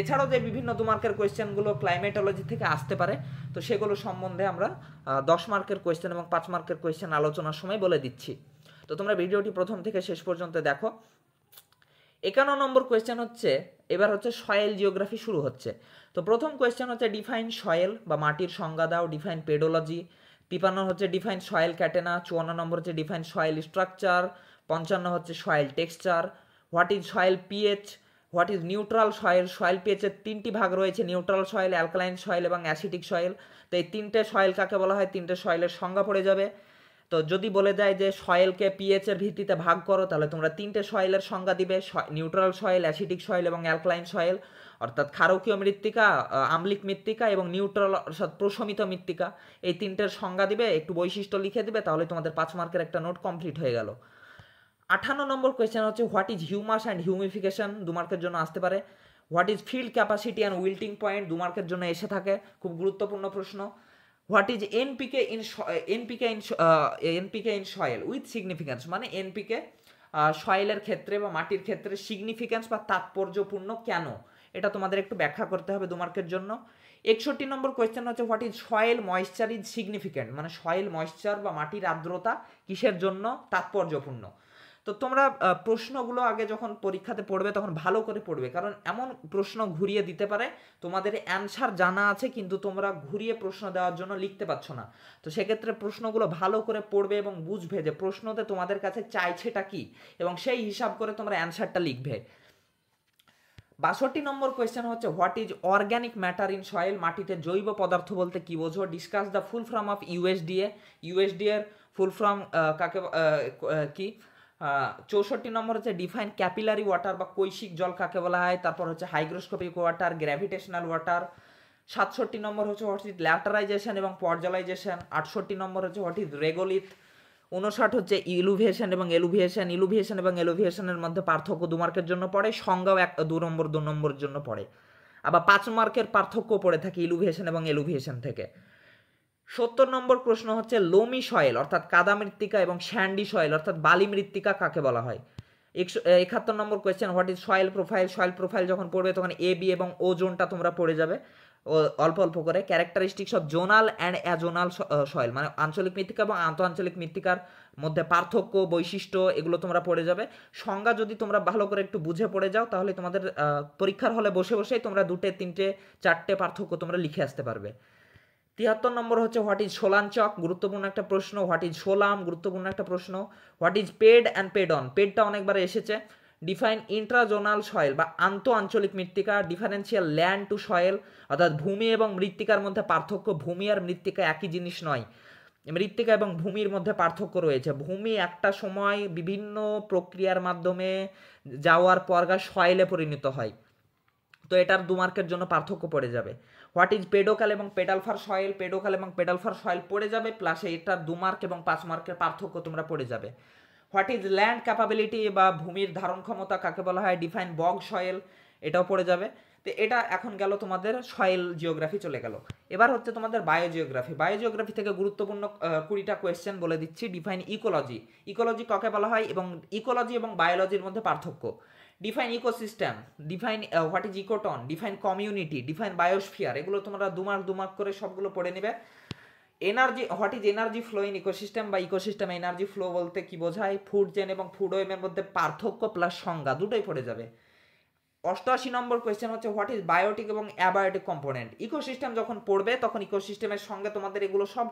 এছাড়াও যে বিভিন্ন 2 মার্কের কোয়েশ্চেনগুলো ক্লাইমেটোলজি থেকে আসতে পারে, তো সেগুলো সম্বন্ধে আমরা 10 মার্কের কোয়েশ্চেন এবং 5 মার্কের কোয়েশ্চেন আলোচনার সময় বলে দিচ্ছি। তো তোমরা ভিডিওটি প্রথম থেকে শেষ পর্যন্ত দেখো। 51 নম্বর কোয়েশ্চেন হচ্ছে, এবার হচ্ছে সয়েল জিওগ্রাফি শুরু হচ্ছে। তো প্রথম কোয়েশ্চেন হচ্ছে ডিফাইন সয়েল বা মাটির সংজ্ঞা দাও, ডিফাইন পেডোলজি। 53 হচ্ছে ডিফাইন সয়েল ক্যাটেনা। 54 নম্বর হচ্ছে ডিফাইন সয়েল স্ট্রাকচার। 55 হচ্ছে soil texture. What is soil pH, what is neutral soil. Soil পিএইচের 3টি ভাগ রয়েছে, নিউট্রাল সয়েল, অ্যালকালাইন সয়েল এবং অ্যাসিডিক সয়েল। তো এই 3টে সয়েল কাকে বলা হয়? 3টে সয়েলের সংজ্ঞা পড়ে যাবে। তো যদি বলে দেয় যে সয়েলকে পিএইচ এর ভিত্তিতে ভাগ করো, তাহলে তোমরা 3টে সয়েলের সংজ্ঞা দিবে, নিউট্রাল সয়েল, অ্যাসিডিক সয়েল এবং অ্যালকালাইন সয়েল, অর্থাৎ ক্ষারকীয় মৃত্তিকা, আম্লিক মৃত্তিকা এবং নিউট্রাল অর্থাৎ প্রশমিত মৃত্তিকা। এই 3টের সংজ্ঞা দিবে, একটু বৈশিষ্ট্য লিখে দিবে, তাহলে তোমাদের 5 মার্কের একটা নোট কমপ্লিট হয়ে গেল। 58 নম্বর কোয়েশ্চেন হচ্ছে what is humus and humification, 2 মার্কের জন্য আসতে পারে। What is field capacity and wilting point, 2 মার্কের জন্য এসে থাকে, খুব গুরুত্বপূর্ণ প্রশ্ন। What is NPK in soil with significance, মানে এনপিকে সয়েলের ক্ষেত্রে বা মাটির ক্ষেত্রে সিগনিফিক্যান্স বা তাৎপর্যপূর্ণ কেন, এটা তোমাদের একটু ব্যাখ্যা করতে হবে 2 মার্কের জন্য। 61 নম্বর কোয়েশ্চেন হচ্ছে what is soil moisture is significant, মানে সয়েল ময়েশ্চার বা মাটির আর্দ্রতা কিসের জন্য তাৎপর্যপূর্ণ। তো তোমরা প্রশ্নগুলো আগে যখন পরীক্ষাতে পড়বে তখন ভালো করে পড়বে, কারণ এমন প্রশ্ন ঘুরিয়ে দিতে পারে তোমাদের অ্যানসার জানা আছে কিন্তু তোমরা ঘুরিয়ে প্রশ্ন দেওয়ার জন্য লিখতে পারছো না। তো সেক্ষেত্রে প্রশ্নগুলো ভালো করে পড়বে এবং বুঝবে যে প্রশ্নতে তোমাদের কাছে চাইছেটা কি, এবং সেই হিসাব করে তোমরা অ্যানসারটা লিখবে। 62 নম্বর কোয়েশ্চেন হচ্ছে what is organic matter in soil, মাটিতে জৈব পদার্থ বলতে কি বোঝো? Discuss the full form of USDA, USDA এর ফুল ফর্ম কাকে কি? 64 নম্বর হচ্ছে ডিফাইন ক্যাপিলারি ওয়াটার বা কৈশিক জল কাকে বলা হয়। তারপর হচ্ছে হাইগ্রোস্কোপিক ওয়াটার, গ্র্যাভিটেশনাল ওয়াটার। 67 নম্বর হচ্ছে হোয়াট ইজ ল্যাটারাইজেশন এবং পর্জালাইজেশন। 68 নম্বর হচ্ছে হোয়াট ইজ রেগোলিথ। 59 হচ্ছে ইলুভিয়েশন এবং এলুভিয়েশন, ইলুভিয়েশন এবং এলুভিয়েশনের মধ্যে পার্থক্য 2 মার্কের জন্য পড়ে, সংজ্ঞাও 2 নম্বরের জন্য পড়ে। আবার 5 মার্কের পার্থক্য পড়ে থাকে ইলুভিয়েশন এবং এলুভিয়েশন থেকে। 70 নম্বর প্রশ্ন হচ্ছে লোমি সয়েল অর্থাৎ কাদা মৃত্তিকা এবং স্যান্ডি সয়েল অর্থাৎ বালি মৃত্তিকা কাকে বলা হয়। 71 নম্বর question what is soil profile. Soil profile যখন পড়বে তখন এ বি এবং ও জোনটা তোমরা পড়ে যাবে অল্প অল্প করে। Characteristics of zonal and azonal soil, মানে আঞ্চলিক মৃত্তিকা এবং আন্তঃআঞ্চলিক মৃত্তিকার মধ্যে পার্থক্য, বৈশিষ্ট্য, এগুলো তোমরা পড়ে যাবে। সংজ্ঞা যদি তোমরা ভালো করে একটু বুঝে পড়ে যাও তাহলে তোমাদের পরীক্ষার হলে বসে বসেই তোমরা 2টে 3টে 4টে পার্থক্য তোমরা লিখে আসতে পারবে। 73 নম্বর হচ্ছে হোয়াট ইজ সোলাঞ্চক, গুরুত্বপূর্ণ একটা প্রশ্ন। হোয়াট ইজ সোলাম, গুরুত্বপূর্ণ একটা প্রশ্ন। What is ped and pedon, পেডটা অনেকবার এসেছে। ডিফাইন ইন্ট্রাজোনাল সয়েল বা আন্তঃআঞ্চলিক মৃত্তিকা, ডিফারেন্সিয়াল ল্যান্ড টু সয়েল, অর্থাৎ ভূমি এবং মৃত্তিকার মধ্যে পার্থক্য। ভূমি আর মৃত্তিকা একই জিনিস নয়, মৃত্তিকা এবং ভূমির মধ্যে পার্থক্য রয়েছে। ভূমি একটা সময় বিভিন্ন প্রক্রিয়ার মাধ্যমে যাওয়ার পর সয়েলে পরিণত হয়, তো এটার 2 মার্কের জন্য পার্থক্য পড়ে যাবে। হোয়াট ইজ পেডোকাল এবং পেডালফার সয়েল, পেডোকাল এবং পেডালফার সয়েল পড়ে যাবে, প্লাস এটার 2 মার্ক এবং 5 মার্কের পার্থক্য তোমরা পড়ে যাবে। হোয়াট ইজ ল্যান্ড ক্যাপাবিলিটি বা ভূমির ধারণ ক্ষমতা কাকে বলা হয়, ডিফাইন বগ সয়েল, এটাও পড়ে যাবে। তো এটা এখন গেল তোমাদের সয়েল জিওগ্রাফি চলে গেল। এবার হচ্ছে তোমাদের বায়োজিওগ্রাফি। বায়োজিওগ্রাফি থেকে গুরুত্বপূর্ণ 20টা কোয়েশ্চেন বলে দিচ্ছি। ডিফাইন ইকোলজি, ইকোলজি কাকে বলা হয় এবং ইকোলজি এবং বায়োলজির মধ্যে পার্থক্য। Define ecosystem, define what is ecotone, define community, define biosphere, এগুলো তোমরা 2 মার্ক 2 মার্ক করে সবগুলো পড়ে নেবে। Energy, what is energy flow in ecosystem বা ইকোসিস্টেম এনার্জি ফ্লো বলতে কি বোঝায়, ফুড চেন এবং ফুড ওয়েবের মধ্যে পার্থক্য প্লাস সংজ্ঞা দুটোই পড়ে যাবে। 88 নম্বর কোয়েশ্চেন হচ্ছে হোয়াট ইজ বায়োটিক এবং অ্যাবায়োটিক কম্পোনেন্ট। ইকোসিস্টেম যখন পড়বে তখন ইকোসিস্টেমের সঙ্গে তোমাদের এগুলো সব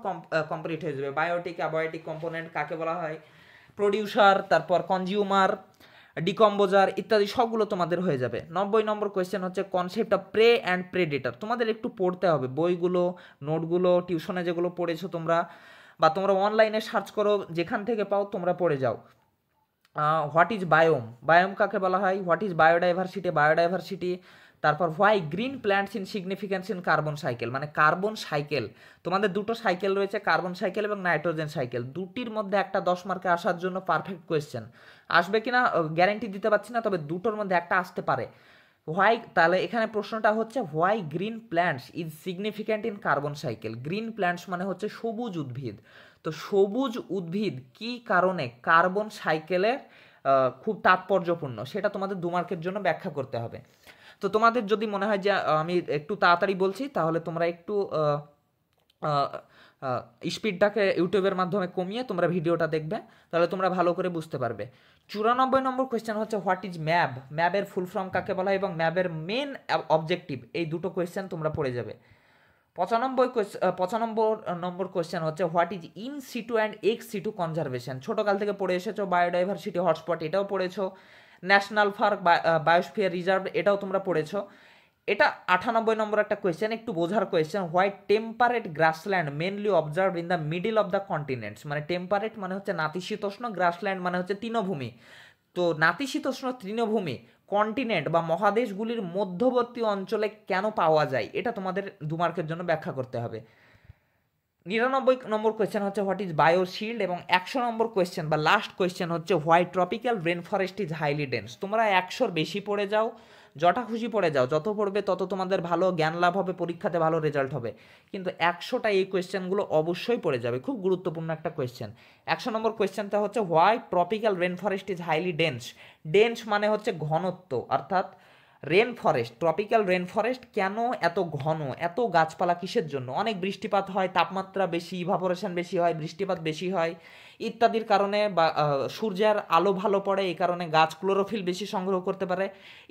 কমপ্লিট হয়ে যাবে। বায়োটিক অ্যাবায়োটিক কম্পোনেন্ট কাকে বলা হয়, প্রডিউসার, তারপর কনজিউমার, ডিকম্বোজার ইত্যাদি সবগুলো তোমাদের হয়ে যাবে। 90 নম্বর কোয়েশ্চেন হচ্ছে concept of prey and predator. তোমাদের একটু পড়তে হবে বইগুলো, নোটগুলো, টিউশনে যেগুলো পড়েছো তোমরা, বা তোমরা অনলাইনে সার্চ করো, যেখান থেকে পাও তোমরা পড়ে যাও। হোয়াট ইজ বায়োম, বায়োম কাকে বলা হয়, হোয়াট ইজ বায়োডাইভার্সিটি, বায়োডাইভার্সিটি, তারপর why green plants in significance in carbon cycle, মানে কার্বন সাইকেল। তোমাদের দুটো সাইকেল রয়েছে, কার্বন সাইকেল এবং নাইট্রোজেন সাইকেল, দুটির মধ্যে একটা 10 মার্কে আসার জন্য পারফেক্ট কোয়েশ্চেন। আসবে কিনা গ্যারেন্টি দিতে পারছি না, তবে দুটোর মধ্যে একটা আসতে পারে। হোয়াই, তাহলে এখানে প্রশ্নটা হচ্ছে why green plants is significant in carbon cycle. Green plants মানে হচ্ছে সবুজ উদ্ভিদ, তো সবুজ উদ্ভিদ কি কারণে কার্বন সাইকেলের খুব তাৎপর্যপূর্ণ, সেটা তোমাদের 2 মার্কের জন্য ব্যাখ্যা করতে হবে। তো তোমাদের যদি মনে হয় যে আমি একটু তাড়াতাড়ি বলছি, তাহলে তোমরা একটু স্পিডটাকে ইউটিউবের মাধ্যমে কমিয়ে তোমরা ভিডিওটা দেখবে, তাহলে তোমরা ভালো করে বুঝতে পারবে। 94 নম্বর কোয়েশ্চেন হচ্ছে হোয়াট ইজ ম্যাব, ম্যাবের ফুল ফর্ম কাকে বলা হয় এবং ম্যাবের মেন অবজেক্টিভ, এই দুটো কোয়েশ্চেন তোমরা পড়ে যাবে। 95 নম্বর কোয়েশ্চেন হচ্ছে what is in situ and ex situ conservation. ছোটোকাল থেকে পড়ে এসেছো, বায়োডাইভার্সিটি হটস্পট এটাও পড়েছো, ন্যাশনাল পার্ক বায়োস্ফিয়ার রিজার্ভ এটাও তোমরা পড়েছো। এটা 98 নম্বর একটা কোয়েশ্চেন, একটু বোঝার question. Why temperate grassland mainly observe in the middle of the continents, মানে টেম্পারেট মানে হচ্ছে নাতিশীতোষ্ণ, গ্রাসল্যান্ড মানে হচ্ছে তৃণভূমি। তো নাতিশীতোষ্ণ তৃণভূমি কন্টিনেন্ট বা মহাদেশগুলির মধ্যবর্তী অঞ্চলে কেন পাওয়া যায়, এটা তোমাদের 2 মার্কের জন্য ব্যাখ্যা করতে হবে। 99 নম্বর কোয়েশ্চেন হচ্ছে হোয়াট ইজ বায়োশিল্ড এবং 100 নম্বর কোয়েশ্চেন বা লাস্ট কোয়েশ্চেন হচ্ছে why tropical rain forest is highly dense. তোমরা 100-র বেশি পড়ে যাও, যটা খুশি পড়ে যাও, যত পড়বে তত তোমাদের ভালো জ্ঞান লাভ হবে, পরীক্ষাতে ভালো রেজাল্ট হবে, কিন্তু 100টা এই কোয়েশ্চেনগুলো অবশ্যই পড়ে যাবে, খুব গুরুত্বপূর্ণ একটা কোয়েশ্চেন। 100 নম্বর কোয়েশ্চেনটা হচ্ছে why tropical rain forest is highly dense. Dense মানে হচ্ছে ঘনত্ব, অর্থাৎ rain forest, tropical rain forest কেন এত ঘন, এত গাছপালা কিসের জন্য, অনেক বৃষ্টিপাত হয়, তাপমাত্রা বেশি, ইভাপোরেশন বেশি হয়, বৃষ্টিপাত বেশি হয় ইত্যাদির কারণে, বা সূর্যের আলো ভালো পড়ে এই কারণে গাছ ক্লোরোফিল বেশি সংগ্রহ করতে পারে,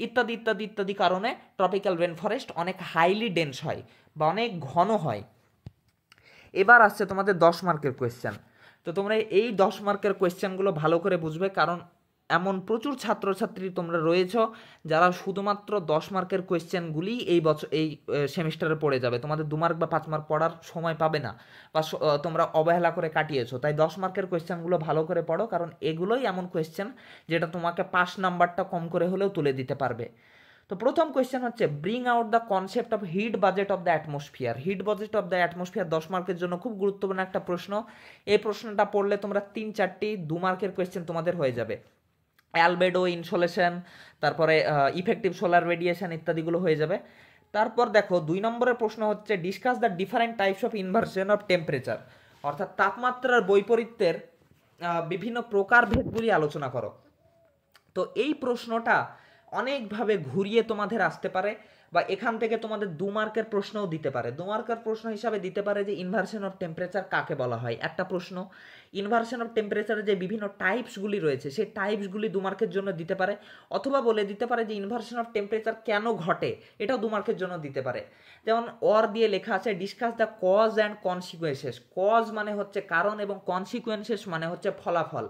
ইত্যাদি ইত্যাদি ইত্যাদি কারণে ট্রপিক্যাল রেন ফরেস্ট অনেক হাইলি ডেন্স হয় বা অনেক ঘন হয়। এবার আসছে তোমাদের 10 মার্কের কোয়েশ্চেন। তো তোমরা এই 10 মার্কের কোয়েশ্চেনগুলো ভালো করে বুঝবে, কারণ এমন প্রচুর ছাত্রছাত্রী তোমরা রয়েছ যারা শুধুমাত্র 10 মার্কের কোয়েশ্চেনগুলি এই বছর এই সেমিস্টারে পড়ে যাবে, তোমাদের 2 মার্ক বা 5 মার্ক পড়ার সময় পাবে না, বা তোমরা অবহেলা করে কাটিয়েছো। তাই 10 মার্কের কোয়েশ্চেনগুলো ভালো করে পড়ো, কারণ এগুলোই এমন কোয়েশ্চেন যেটা তোমাকে পাস নাম্বারটা কম করে হলেও তুলে দিতে পারবে। তো প্রথম কোয়েশ্চেন হচ্ছে bring out the concept of heat budget of the atmosphere. Heat budget of the atmosphere 10 মার্কের জন্য খুব গুরুত্বপূর্ণ একটা প্রশ্ন। এই প্রশ্নটা পড়লে তোমরা 3-4টি 2 মার্কের কোয়েশ্চেন তোমাদের হয়ে যাবে। অ্যালবেডো, ইনসোলেশন, তারপরে ইফেক্টিভ সোলার রেডিয়েশন ইত্যাদিগুলো হয়ে যাবে। তারপর দেখো 2 নম্বরের প্রশ্ন হচ্ছে discuss the different types of inversion of temperature, অর্থাৎ তাপমাত্রার বৈপরীত্যের বিভিন্ন প্রকারভেদগুলি আলোচনা করো। তো এই প্রশ্নটা অনেকভাবে ঘুরিয়ে তোমাদের আসতে পারে, বা এখান থেকে তোমাদের 2 মার্কের প্রশ্নও দিতে পারে। 2 মার্কের প্রশ্ন হিসাবে দিতে পারে যে ইনভার্সন অফ টেম্পারেচার কাকে বলা হয়, একটা প্রশ্ন। ইনভার্সন অফ টেম্পারেচারের যে বিভিন্ন টাইপসগুলি রয়েছে সেই টাইপসগুলি 2 মার্কের জন্য দিতে পারে, অথবা বলে দিতে পারে যে ইনভার্সন অফ টেম্পারেচার কেন ঘটে, এটাও 2 মার্কের জন্য দিতে পারে। যেমন অর দিয়ে লেখা আছে discuss the cause and consequences. Cause মানে হচ্ছে কারণ এবং কনসিকুয়েন্সেস মানে হচ্ছে ফলাফল,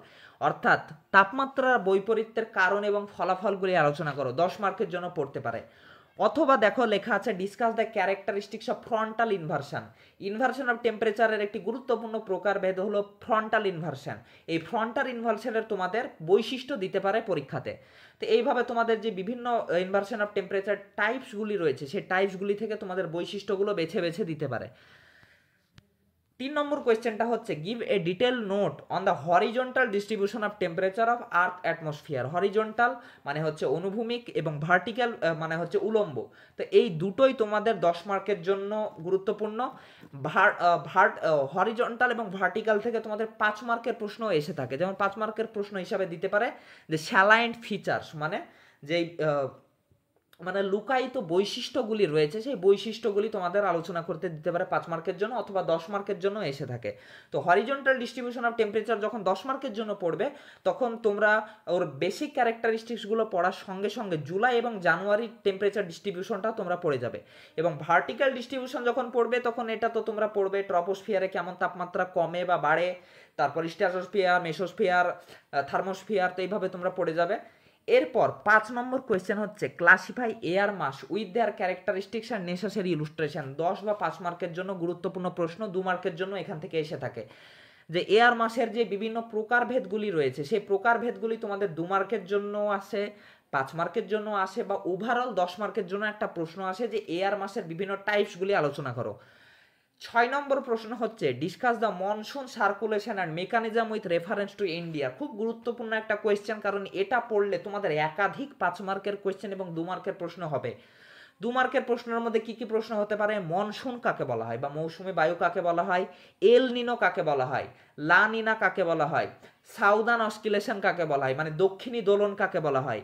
অর্থাৎ তাপমাত্রার বৈপরীত্যের কারণ এবং ফলাফলগুলি আলোচনা করো, 10 মার্কের জন্য পড়তে পারে। অথবা দেখো লেখা আছে discuss the characteristics of frontal inversion. Inversion of টেম্পারেচারের একটি গুরুত্বপূর্ণ প্রকারভেদ হলো ফ্রন্টাল ইনভার্সন। এই ফ্রন্টাল ইনভার্সনের তোমাদের বৈশিষ্ট্য দিতে পারে পরীক্ষাতে। তো এইভাবে তোমাদের যে বিভিন্ন ইনভার্সন অফ টেম্পারেচার টাইপসগুলি রয়েছে সেই টাইপসগুলি থেকে তোমাদের বৈশিষ্ট্যগুলো বেছে বেছে দিতে পারে। 3 নম্বর কোয়েশ্চেনটা হচ্ছে give A detail note on the horizontal distribution of temperature of earth atmosphere. Horizontal মানে হচ্ছে অনুভূমিক এবং ভার্টিক্যাল মানে হচ্ছে উলম্ব। তো এই দুটোই তোমাদের 10 মার্কের জন্য গুরুত্বপূর্ণ। হরিজন্টাল এবং ভার্টিক্যাল থেকে তোমাদের 5 মার্কের প্রশ্ন এসে থাকে। যেমন 5 মার্কের প্রশ্ন হিসাবে দিতে পারে যে স্যালাইন্ট ফিচার্স মানে যেই মানে লুকায়িত বৈশিষ্ট্যগুলি রয়েছে সেই বৈশিষ্ট্যগুলি তোমাদের আলোচনা করতে দিতে পারে 5 মার্কের জন্য, অথবা 10 মার্কের জন্য এসে থাকে। তো হরিজন্টাল ডিস্ট্রিবিউশন অফ টেম্পারেচার যখন 10 মার্কের জন্য পড়বে তখন তোমরা ওর বেসিক ক্যারেক্টারিস্টিক্সগুলো পড়ার সঙ্গে সঙ্গে জুলাই এবং জানুয়ারির টেম্পারেচার ডিস্ট্রিবিউশনটা তোমরা পড়ে যাবে। এবং ভার্টিক্যাল ডিস্ট্রিবিউশন যখন পড়বে তখন এটা তো তোমরা পড়বে ট্রপোস্ফিয়ারে কেমন তাপমাত্রা কমে বা বাড়ে, তারপর স্ট্র্যাটোস্ফিয়ার, মেসোস্ফিয়ার, থার্মোস্ফিয়ার, তো এইভাবে তোমরা পড়ে যাবে। এরপর 5 নম্বর কোয়েশ্চেন হচ্ছে classify air mass with their characteristics and necessary illustration. 10 বা 5 মার্কের জন্য গুরুত্বপূর্ণ প্রশ্ন, 2 মার্কের জন্য এখান থেকে এসে থাকে। যে এয়ার মাসের যে বিভিন্ন প্রকারভেদগুলি রয়েছে সেই প্রকারভেদগুলি তোমাদের 2 মার্কের জন্য আসে, 5 মার্কের জন্য আসে, বা ওভারঅল 10 মার্কের জন্য একটা প্রশ্ন আসে যে এয়ার মাসের বিভিন্ন টাইপসগুলি আলোচনা করো। 6 নম্বর প্রশ্ন হচ্ছে discuss the monsoon circulation and mechanism with reference to India. খুব গুরুত্বপূর্ণ একটা কোয়েশ্চেন, কারণ এটা পড়লে তোমাদের একাধিক 5 মার্কের কোয়েশ্চেন এবং 2 মার্কের প্রশ্ন হবে। 2 মার্কের প্রশ্নের মধ্যে কি কি প্রশ্ন হতে পারে? মনসুন কাকে বলা হয় বা মৌসুমী বায়ু কাকে বলা হয়, এল নিনো কাকে বলা হয়, লা নিনা কাকে বলা হয়, সাউদার্ন অস্কিলেশন কাকে বলা হয় মানে দক্ষিণী দোলন কাকে বলা হয়।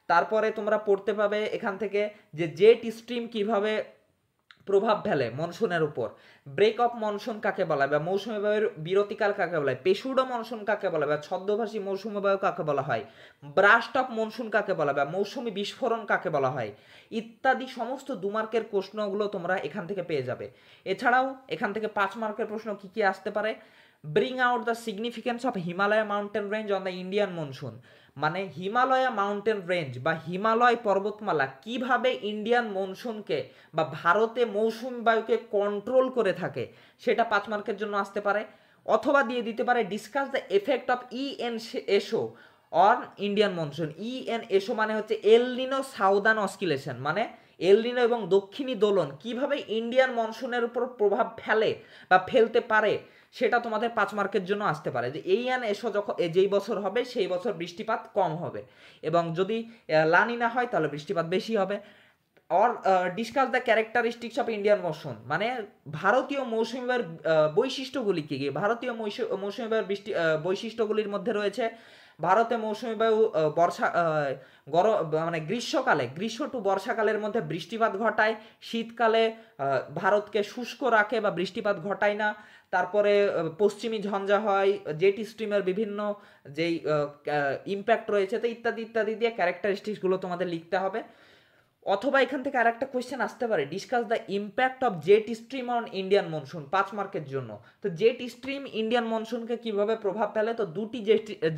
তারপরে তোমরা পড়তে পাবে এখান থেকে যে জেট স্ট্রিম কিভাবে প্রভাব ফেলে মনসুনের উপর, ব্রেক অফ মনসুন কাকে বলা হয় বা মৌসুমী বায়ুর বিরতিকাল কাকে বলা হয়, পেশুডো মনসুন কাকে বলা হয় বা ছদ্মভাষী মৌসুমী বায়ু কাকে বলা হয়, ব্রাস্ট অফ মনসুন কাকে বলা হয় বা মৌসুমী বিস্ফোরণ কাকে বলা হয়, ইত্যাদি সমস্ত 2 মার্কের প্রশ্নগুলো তোমরা এখান থেকে পেয়ে যাবে। এছাড়াও এখান থেকে 5 মার্কের প্রশ্ন কি কি আসতে পারে? Bring out the significance of Himalaya mountain range on the Indian monsoon. মানে হিমালয়া মাউন্টেন রেঞ্জ বা হিমালয় পর্বতমালা কিভাবে ইন্ডিয়ান মনসুনকে বা ভারতে মৌসুমী বায়ুকে কন্ট্রোল করে থাকে সেটা 5 মার্কের জন্য আসতে পারে। অথবা দিয়ে দিতে পারে discuss the effect of ENSO on Indian monsoon. ENSO মানে হচ্ছে এল নিনো সাউদার্ন অস্কিলেশন, মানে এল নিনো এবং দক্ষিণী দোলন কিভাবে ইন্ডিয়ান মনসুনের উপর প্রভাব ফেলে বা ফেলতে পারে সেটা তোমাদের 5 মার্কের জন্য আসতে পারে। যে এই এসো যখন যেই বছর হবে সেই বছর বৃষ্টিপাত কম হবে, এবং যদি লানিনা হয় তাহলে বৃষ্টিপাত বেশি হবে। Or discuss the characteristics of Indian monsoon, মানে ভারতীয় মৌসুমী বায়ুর বৈশিষ্ট্যগুলি কি কি। ভারতীয় মৌসুমী বায়ুর বৈশিষ্ট্যগুলির মধ্যে রয়েছে ভারতে মৌসুমী বায়ু বর্ষা গরম মানে গ্রীষ্ম টু বর্ষাকালের মধ্যে বৃষ্টিপাত ঘটায়, শীতকালে ভারতকে শুষ্ক রাখে বা বৃষ্টিপাত ঘটায় না। তারপরে পশ্চিমী ঝঞ্ঝা হয়, জেট স্ট্রিমের বিভিন্ন যেই ইম্প্যাক্ট রয়েছে, তো ইত্যাদি ইত্যাদি দিয়ে ক্যারেক্টারিস্টিক্সগুলো তোমাদের লিখতে হবে। অথবা এখান থেকে আরেকটা কোয়েশ্চেন আসতে পারে discuss the impact of jet stream on Indian monsoon, 5 মার্কের জন্য। তো জেট স্ট্রিম ইন্ডিয়ান মনসুনকে কিভাবে প্রভাব ফেলে, তো দুটি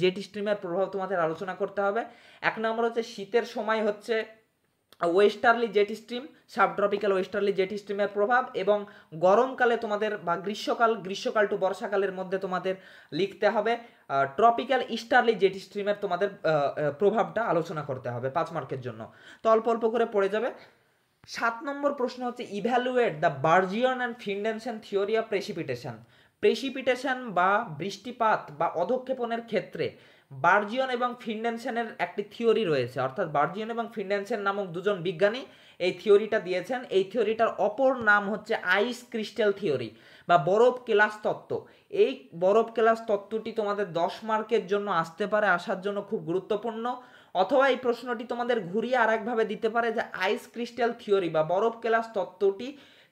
জেট স্ট্রিমের প্রভাব তোমাদের আলোচনা করতে হবে। এক নম্বর হচ্ছে শীতের সময় হচ্ছে westerly jet stream, subtropical westerly jet স্ট্রিমের প্রভাব, এবং গরমকালে তোমাদের বা গ্রীষ্মকাল টু বর্ষাকালের মধ্যে তোমাদের লিখতে হবে ট্রপিক্যাল ইস্টার্লি জেট স্ট্রিমের তোমাদের প্রভাবটা আলোচনা করতে হবে 5 মার্কের জন্য। তো অল্প অল্প করে পড়ে যাবে। 7 নম্বর প্রশ্ন হচ্ছে evaluate the Bergeron and Findeisen theory of precipitation বা বৃষ্টিপাত বা অধঃক্ষেপণের ক্ষেত্রে বার্জিয়ন এবং ফিন্ডেনসেনের একটি থিওরি রয়েছে, অর্থাৎ বার্জিয়ন এবং ফিন্ডেনসেন নামক দুজন বিজ্ঞানী এই থিওরিটা দিয়েছেন। এই থিওরিটার অপর নাম হচ্ছে আইস ক্রিস্টাল থিওরি বা বরফ কেলাস তত্ত্ব। এই বরফ কেলাস তত্ত্বটি তোমাদের 10 মার্কের জন্য আসতে পারে, আসার জন্য খুব গুরুত্বপূর্ণ। অথবা এই প্রশ্নটি তোমাদের ঘুরিয়ে আরেকভাবে দিতে পারে যে আইস ক্রিস্টাল থিওরি বা বরফ কেলাস তত্ত্বটি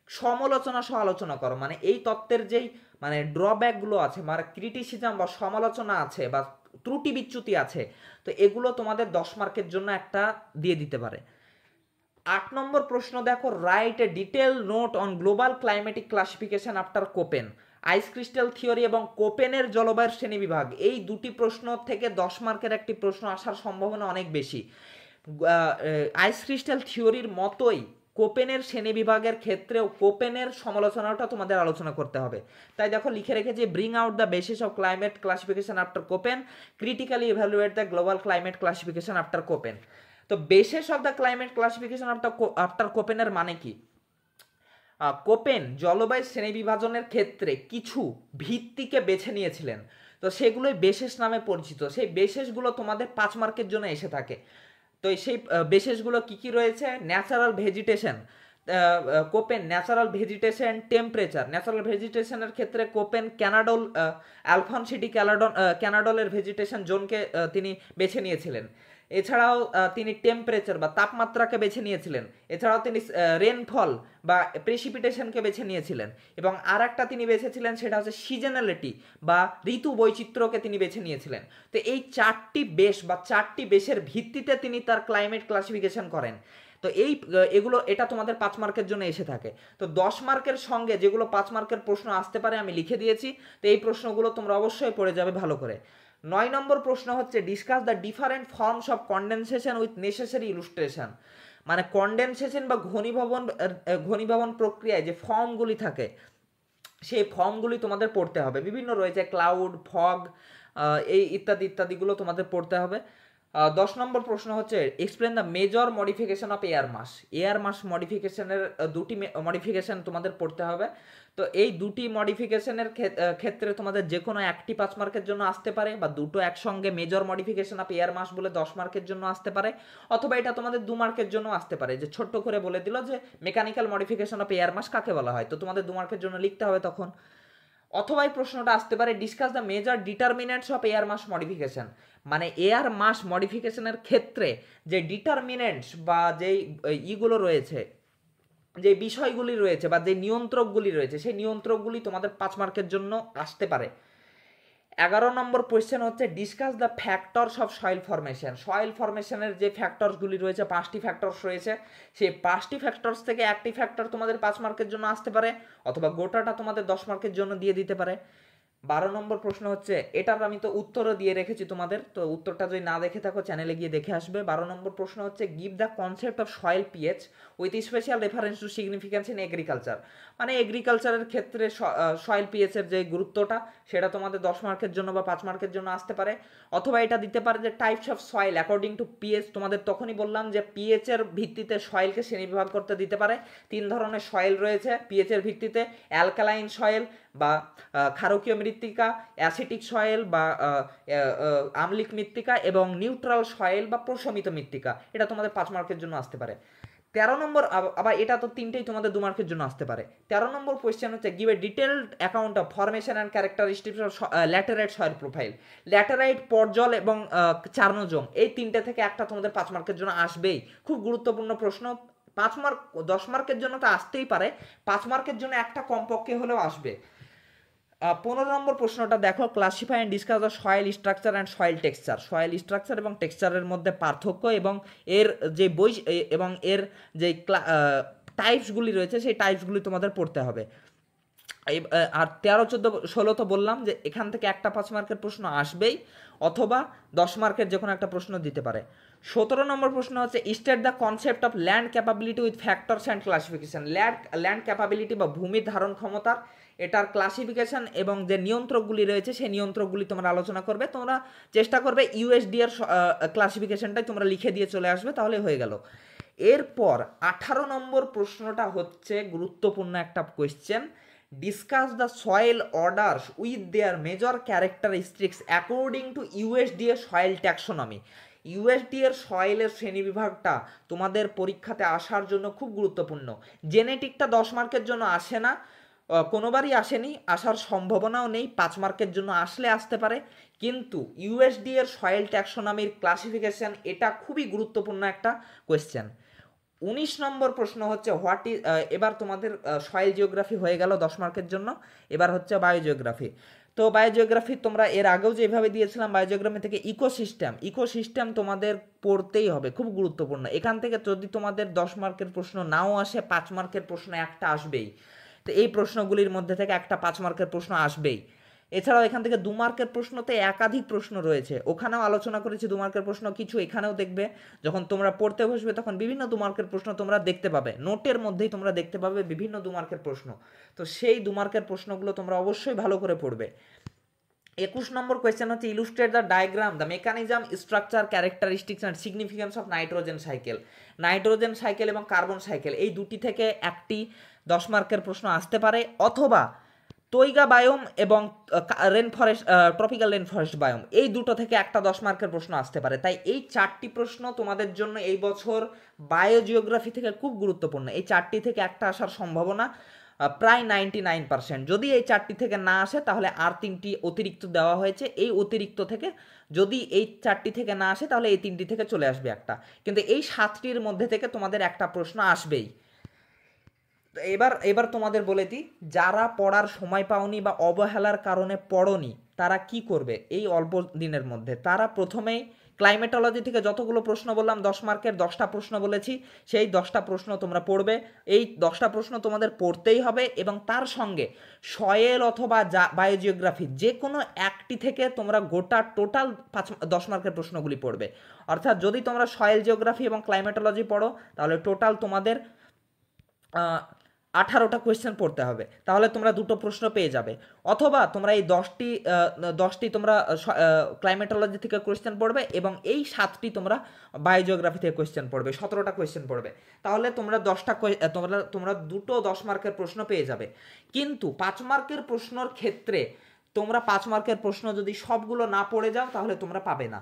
সমালোচনা সহ আলোচনা করো, মানে এই তত্ত্বের যেই মানে ড্রব্যাকগুলো আছে, মানে ক্রিটিসিজম বা সমালোচনা আছে বা ত্রুটি বিচ্যুতি আছে, তো এগুলো তোমাদের 10 মার্কের জন্য একটা দিয়ে দিতে পারে। 8 নম্বর প্রশ্ন দেখো, write a detail note on global climatic classification after Koppen. Ice crystal theory এবং কোপেনের জলবায়ুর শ্রেণীবিভাগ, এই দুটি প্রশ্ন থেকে 10 মার্কের একটি প্রশ্ন আসার সম্ভাবনা অনেক বেশি। আইস ক্রিস্টাল থিওরির মতোই কোপেনের শ্রেণীবিভাগের ক্ষেত্রেও কোপেনের সমালোচনাটা তোমাদের আলোচনা করতে হবে। তাই দেখো লিখে রেখেছি, bring out the basis of climate classification after Koppen, critically evaluate the global climate classification after Koppen. তো basis of the climate classification after কোপেনের মানে কি? কোপেন জলবায়ু শ্রেণীবিভাজনের ক্ষেত্রে কিছু ভিত্তিকে বেছে নিয়েছিলেন, তো সেগুলোই বেসিস নামে পরিচিত। সেই বেসিসগুলো তোমাদের 5 মার্কের জন্য এসে থাকে। তো সেই বেসিসগুলো কি কি রয়েছে? Natural vegetation, Koppen natural vegetation temperature. Natural ভেজিটেশনের ক্ষেত্রে কোপেন ক্যানাডল অ্যালফনসিটি ক্যানাডলের ভেজিটেশন জোনকে তিনি বেছে নিয়েছিলেন। এছাড়াও তিনি টেম্পারেচার বা তাপমাত্রাকে বেছে নিয়েছিলেন। এছাড়াও তিনি রেনফল বা প্রেসিপিটেশনকে বেছে নিয়েছিলেন। এবং আর একটা তিনি বেছেছিলেন, সেটা হচ্ছে সিজনালিটি বা ঋতু বৈচিত্র্যকে তিনি বেছে নিয়েছিলেন। তো এই 4টি বেস বা 4টি বেসের ভিত্তিতে তিনি তার ক্লাইমেট ক্লাসিফিকেশন করেন। তো এগুলো এটা তোমাদের 5 মার্কের জন্য এসে থাকে। তো 10 মার্কের সঙ্গে যেগুলো 5 মার্কের প্রশ্ন আসতে পারে আমি লিখে দিয়েছি। তো এই প্রশ্নগুলো তোমরা অবশ্যই পড়ে যাবে ভালো করে। 9 নম্বর প্রশ্ন হচ্ছে, discuss the different forms of condensation with necessary ইলুস্ট্রেশন। মানে কন্ডেনসেশন বা ঘনীভবন প্রক্রিয়ায় যে ফর্মগুলি থাকে, সেই ফর্মগুলি তোমাদের পড়তে হবে। বিভিন্ন রয়েছে, ক্লাউড, ফগ, এই ইত্যাদি ইত্যাদিগুলো তোমাদের পড়তে হবে। 10 নম্বর প্রশ্ন হচ্ছে, explain the major modification of air mass. Air mass মডিফিকেশনের দুটি মডিফিকেশন তোমাদের পড়তে হবে। তো এই দুটি মডিফিকেশনের ক্ষেত্রে তোমাদের যে কোনো একটি 5 মার্কের জন্য আসতে পারে, বা দুটো একসঙ্গে major modification of air mass বলে 10 মার্কের জন্য আসতে পারে, অথবা এটা তোমাদের 2 মার্কের জন্য আসতে পারে, যে ছোট্ট করে বলে দিল যে mechanical modification of air mass কাকে বলা হয়, তো তোমাদের 2 মার্কের জন্য লিখতে হবে তখন। অথবা এই প্রশ্নটা আসতে পারে, discuss the major determinants of air mass modification. মানে এয়ার মাস মডিফিকেশনের ক্ষেত্রে যে ডিটারমিনেন্টস বা যেই ইগুলো রয়েছে, যে বিষয়গুলি রয়েছে বা যে নিয়ন্ত্রকগুলি রয়েছে, সেই নিয়ন্ত্রকগুলি তোমাদের 5 মার্কের জন্য আসতে পারে। 11 নম্বর কোয়েশ্চেন হচ্ছে, discuss the factors of soil formation. Soil ফরমেশনের যে ফ্যাক্টরসগুলি রয়েছে, 5টি ফ্যাক্টরস রয়েছে, সেই 5টি ফ্যাক্টরস থেকে একটি ফ্যাক্টর তোমাদের 5 মার্কের জন্য আসতে পারে, অথবা গোটাটা তোমাদের 10 মার্কের জন্য দিয়ে দিতে পারে। 12 নম্বর প্রশ্ন হচ্ছে, এটার আমি তো উত্তরও দিয়ে রেখেছি তোমাদের, তো উত্তরটা যদি না দেখে থাকো চ্যানেলে গিয়ে দেখে আসবে। 12 নম্বর প্রশ্ন হচ্ছে, give the concept of soil pH with special reference to significance in agriculture. মানে এগ্রিকালচারের ক্ষেত্রে সয়েল পিএইচের যে গুরুত্বটা, সেটা তোমাদের 10 মার্কের জন্য বা 5 মার্কের জন্য আসতে পারে। অথবা এটা দিতে পারে যে types of soil according to pH. তোমাদের তখনই বললাম যে পিএইচ এর ভিত্তিতে সয়েলকে শ্রেণীবিভাগ করতে দিতে পারে। 3 ধরনের সয়েল রয়েছে পিএইচ এর ভিত্তিতে, অ্যালকালাইন সয়েল বা ক্ষারকীয় মৃত্তিকা, অ্যাসিটিক সয়েল বা আম্লিক মৃত্তিকা, এবং নিউট্রাল সয়েল বা প্রশমিত মৃত্তিকা। এটা তোমাদের 5 মার্কের জন্য আসতে পারে। 13 নম্বর, আবার এটা তো তিনটেই তোমাদের 2 মার্কের জন্য আসতে পারে। 13 নম্বর কোয়েশ্চেন হচ্ছে, give a detailed account of formation and characteristics of laterite soil profile. Laterite, podzol এবং চার্নোজোম, এই তিনটে থেকে একটা তোমাদের 5 মার্কের জন্য আসবেই। খুব গুরুত্বপূর্ণ প্রশ্ন। 5 মার্ক 10 মার্কের জন্য তো আসতেই পারে, 5 মার্কের জন্য একটা কমপক্ষে হলেও আসবে। 15 নম্বর প্রশ্নটা দেখো, classify and discuss the soil structure and soil texture. Soil structure এবং টেক্সচারের মধ্যে পার্থক্য এবং এর যে এবং এর যে টাইপসগুলি রয়েছে, সেই টাইপসগুলি তোমাদের পড়তে হবে। আর 13, 14, 16 তো বললাম যে এখান থেকে একটা 5 মার্কের প্রশ্ন আসবেই, অথবা 10 মার্কের যে কোনো একটা প্রশ্ন দিতে পারে। 17 নম্বর প্রশ্ন হচ্ছে, state the concept of land capability with factors and classification. Land capability বা ভূমির ধারণ ক্ষমতার, এটার ক্লাসিফিকেশন এবং যে নিয়ন্ত্রকগুলি রয়েছে, সেই নিয়ন্ত্রকগুলি তোমরা আলোচনা করবে। তোমরা চেষ্টা করবে ইউএসডি এর ক্লাসিফিকেশনটাই তোমরা লিখে দিয়ে চলে আসবে, তাহলে হয়ে গেল। এরপর 18 নম্বর প্রশ্নটা হচ্ছে গুরুত্বপূর্ণ একটা question, discuss the soil orders with their major characteristics according to USDA soil taxonomy. ইউএসডিএর সয়েলের শ্রেণীবিভাগটা তোমাদের পরীক্ষাতে আসার জন্য খুব গুরুত্বপূর্ণ। জেনেটিকটা 10 মার্কের জন্য আসে না, কোনোবারই আসেনি, আসার সম্ভাবনাও নেই। 5 মার্কের জন্য আসলে আসতে পারে, কিন্তু ইউএসডি এর সয়েল ট্যাক্সোনমির ক্লাসিফিকেশন এটা খুবই গুরুত্বপূর্ণ একটা কোয়েশ্চেন। 19 নম্বর প্রশ্ন হচ্ছে হোয়াট ইজ, এবার তোমাদের সয়েল জিওগ্রাফি হয়ে গেল 10 মার্কের জন্য, এবার হচ্ছে বায়োজিওগ্রাফি। তো বায়োজিওগ্রাফি তোমরা এর আগেও যেভাবে দিয়েছিলাম, বায়োজিওগ্রাফি থেকে ইকোসিস্টেম তোমাদের পড়তেই হবে, খুব গুরুত্বপূর্ণ। এখান থেকে যদি তোমাদের 10 মার্কের প্রশ্ন নাও আসে, 5 মার্কের প্রশ্ন একটা আসবেই। তো এই প্রশ্নগুলির মধ্যে থেকে একটা 5 মার্কের প্রশ্ন আসবেই। এছাড়াও এখান থেকে 2 মার্কের প্রশ্নতে একাধিক প্রশ্ন রয়েছে, ওখানেও আলোচনা করেছি 2 মার্কের প্রশ্ন কিছু, এখানেও দেখবে যখন তোমরা পড়তে বসবে তখন বিভিন্ন 2 মার্কের প্রশ্ন তোমরা দেখতে পাবে, নোটের মধ্যেই তোমরা দেখতে পাবে বিভিন্ন 2 মার্কের প্রশ্ন। তো সেই 2 মার্কের প্রশ্নগুলো তোমরা অবশ্যই ভালো করে পড়বে। 21 নম্বর কোয়েশ্চেন হচ্ছে illustrate the diagram the mechanism structure characteristics and significance of nitrogen cycle. Nitrogen cycle এবং কার্বন সাইকেল এই দুটি থেকে একটি 10 মার্কের প্রশ্ন আসতে পারে, অথবা তৈগা বায়োম এবং rain forest, tropical rain forest biome, এই দুটো থেকে একটা 10 মার্কের প্রশ্ন আসতে পারে। তাই এই 4টি প্রশ্ন তোমাদের জন্য এই বছর বায়োজিওগ্রাফি থেকে খুব গুরুত্বপূর্ণ। এই 4টি থেকে একটা আসার সম্ভাবনা প্রায় 99%। যদি এই 4টি থেকে না আসে তাহলে আর 3টি অতিরিক্ত দেওয়া হয়েছে, এই অতিরিক্ত থেকে যদি এই 4টি থেকে না আসে তাহলে এই 3টি থেকে চলে আসবে একটা, কিন্তু এই 7টির মধ্যে থেকে তোমাদের একটা প্রশ্ন আসবেই। এবার এবার তোমাদের বলে দিই, যারা পড়ার সময় পাওনি বা অবহেলার কারণে পড়নি তারা কি করবে এই অল্প দিনের মধ্যে। তারা প্রথমেই ক্লাইমেটোলজি থেকে যতগুলো প্রশ্ন বললাম 10 মার্কের 10টা প্রশ্ন বলেছি, সেই 10টা প্রশ্ন তোমরা পড়বে। এই 10টা প্রশ্ন তোমাদের পড়তেই হবে, এবং তার সঙ্গে সয়েল অথবা বায়োজিওগ্রাফি যে কোনো একটি থেকে তোমরা গোটা টোটাল 10 মার্কের প্রশ্নগুলি পড়বে। অর্থাৎ যদি তোমরা সয়েল জিওগ্রাফি এবং ক্লাইমেটোলজি পড়ো তাহলে টোটাল তোমাদের 18টা কোয়েশ্চেন পড়তে হবে, তাহলে তোমরা দুটো প্রশ্ন পেয়ে যাবে। অথবা তোমরা এই 10টি তোমরা ক্লাইমেটোলজি থেকে কোয়েশ্চেন পড়বে, এবং এই 7টি তোমরা বায়োজিওগ্রাফি থেকে কোয়েশ্চেন পড়বে, 17টা কোয়েশ্চেন পড়বে, তাহলে তোমরা তোমরা দুটো 10 মার্কের প্রশ্ন পেয়ে যাবে। কিন্তু 5 মার্কের প্রশ্নর ক্ষেত্রে তোমরা 5 মার্কের প্রশ্ন যদি সবগুলো না পড়ে যাও তাহলে তোমরা পাবে না।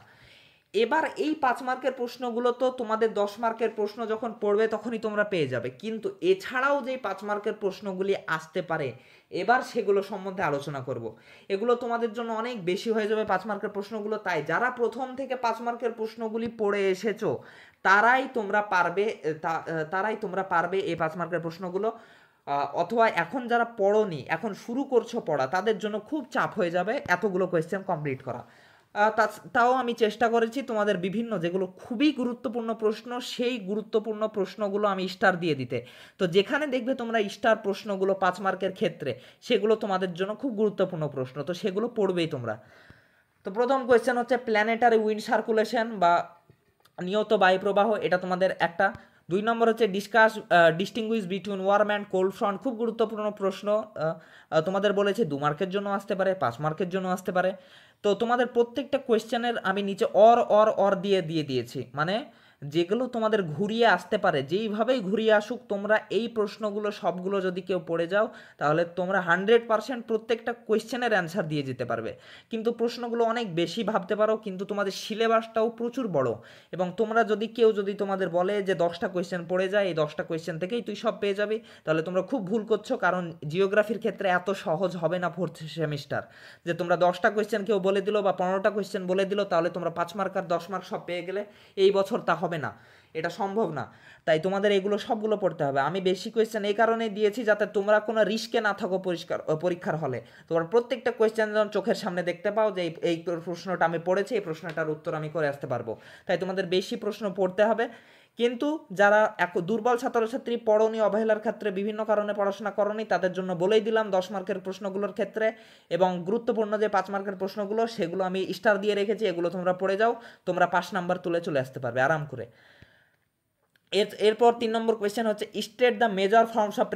এবার এই 5 মার্কের প্রশ্নগুলো তো তোমাদের 10 মার্কের প্রশ্ন যখন পড়বে তখনই তোমরা পেয়ে যাবে, কিন্তু এছাড়াও যে 5 মার্কের প্রশ্নগুলি আসতে পারে এবার সেগুলো সম্বন্ধে আলোচনা করব। এগুলো তোমাদের জন্য অনেক বেশি হয়ে যাবে 5 মার্কের প্রশ্নগুলো, তাই যারা প্রথম থেকে 5 মার্কের প্রশ্নগুলি পড়ে এসেছো তারাই তোমরা পারবে এই 5 মার্কের প্রশ্নগুলো। অথবা এখন যারা পড়োনি, এখন শুরু করছো পড়া, তাদের জন্য খুব চাপ হয়ে যাবে এতগুলো কোয়েশ্চেন কমপ্লিট করা। তাও আমি চেষ্টা করেছি তোমাদের বিভিন্ন যেগুলো খুবই গুরুত্বপূর্ণ প্রশ্ন সেই গুরুত্বপূর্ণ প্রশ্নগুলো আমি স্টার দিয়ে দিতে। তো যেখানে দেখবে তোমরা স্টার প্রশ্নগুলো 5 মার্কের ক্ষেত্রে সেগুলো তোমাদের জন্য খুব গুরুত্বপূর্ণ প্রশ্ন, তো সেগুলো পড়বেই তোমরা। তো প্রথম কোয়েশ্চেন হচ্ছে প্ল্যানেটারি উইন্ড সার্কুলেশন বা নিয়ত বায়ুপ্রবাহ, এটা তোমাদের একটা। 2 নম্বর হচ্ছে distinguish between warm and cold front, খুব গুরুত্বপূর্ণ প্রশ্ন। তোমাদের বলেছে 2 মার্কের জন্য আসতে পারে, 5 মার্কের জন্য আসতে পারে। তো তোমাদের প্রত্যেকটা কোয়েশ্চেনের আমি নিচে অর দিয়ে দিয়েছি, মানে যেগুলো তোমাদের ঘুরিয়ে আসতে পারে, যেইভাবেই ঘুরিয়ে আসুক তোমরা এই প্রশ্নগুলো সবগুলো যদি কেউ পড়ে যাও তাহলে তোমরা 100% প্রত্যেকটা কোয়েশ্চেনের অ্যান্সার দিয়ে যেতে পারবে। কিন্তু প্রশ্নগুলো অনেক বেশি ভাবতে পারো, কিন্তু তোমাদের সিলেবাসটাও প্রচুর বড়, এবং তোমরা কেউ যদি তোমাদের বলে যে 10টা কোয়েশ্চেন পড়ে যায়, এই 10টা কোয়েশ্চেন থেকেই তুই সব পেয়ে যাবি, তাহলে তোমরা খুব ভুল করছো। কারণ জিওগ্রাফির ক্ষেত্রে এত সহজ হবে না 4th সেমিস্টার, যে তোমরা 10টা কোয়েশ্চেন কেউ বলে দিল বা 15টা কোয়েশ্চেন বলে দিল তাহলে তোমরা 5 মার্ক আর 10 মার্ক সব পেয়ে গেলে। এই বছর তা হবে না, এটা সম্ভব না। তাই তোমাদের এগুলো সবগুলো পড়তে হবে। আমি বেশি কোয়েশ্চেন এই কারণে দিয়েছি যাতে তোমরা কোনো রিস্কে না থাকো পরীক্ষার হলে, তোমরা প্রত্যেকটা কোয়েশ্চেন যেন চোখের সামনে দেখতে পাও যে এই প্রশ্নটা আমি পড়েছি, এই প্রশ্নটার উত্তর আমি করে আসতে পারবো। তাই তোমাদের বেশি প্রশ্ন পড়তে হবে। কিন্তু যারা দুর্বল ছাত্রছাত্রী, পড়নি, অবহেলার ক্ষেত্রে বিভিন্ন কারণে পড়াশোনা করনি, তাদের জন্য বলেই দিলাম 10 মার্কের প্রশ্নগুলোর ক্ষেত্রে এবং গুরুত্বপূর্ণ যে 5 মার্কের প্রশ্নগুলো সেগুলো আমি স্টার দিয়ে রেখেছি, এগুলো তোমরা পড়ে যাও, তোমরা 5 নাম্বার তুলে চলে আসতে পারবে আরাম করে। এরপর 3 নম্বর কোয়েশ্চেন হচ্ছে state the major forms of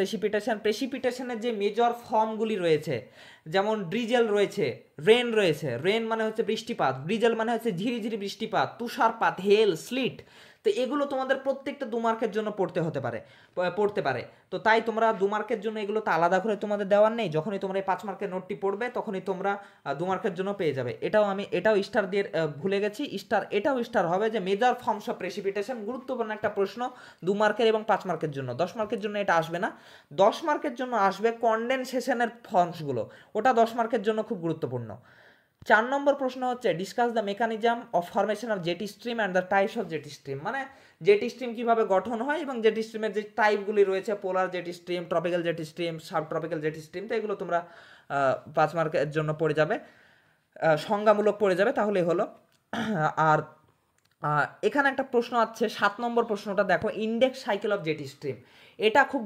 প্রেসিপিটেশনের যে মেজর ফর্মগুলি রয়েছে, যেমন ড্রিজেল রয়েছে, রেন মানে হচ্ছে বৃষ্টিপাত, ড্রিজেল মানে হচ্ছে ঝিরিঝিরি বৃষ্টিপাত, তুষারপাত, হেল, স্লিট, তো এগুলো তোমাদের প্রত্যেকটা 2 মার্কের জন্য পড়তে পারে। তো তাই তোমরা 2 মার্কের জন্য এগুলো তো আলাদা করে তোমাদের দেওয়ার নেই, যখনই তোমরা এই 5 মার্কের নোটটি পড়বে তখনই তোমরা 2 মার্কের জন্য পেয়ে যাবে। এটাও স্টার দিয়ে ভুলে গেছি, এটাও স্টার হবে যে মেজর ফর্মস অফ প্রেসিপিটেশন, গুরুত্বপূর্ণ একটা প্রশ্ন 2 মার্কের এবং 5 মার্কের জন্য। 10 মার্কের জন্য এটা আসবে না, 10 মার্কের জন্য আসবে কনডেনসেশনের ফর্মসগুলো, ওটা 10 মার্কের জন্য খুব গুরুত্বপূর্ণ। 4 নম্বর প্রশ্ন হচ্ছে discuss the mechanism of formation of jet stream and the types of jet stream, মানে জেটি স্ট্রিম কীভাবে গঠন হয় এবং জেটি স্ট্রিমের যে টাইপগুলি রয়েছে, polar jet stream, tropical jet stream, sub tropical jet stream, তো এগুলো তোমরা 5 মার্কের জন্য পড়ে যাবে, সংজ্ঞামূলক পড়ে যাবে, তাহলেই হলো। আর এখানে একটা প্রশ্ন আছে 7 নম্বর প্রশ্নটা দেখো, index cycle of jet stream, এটা খুব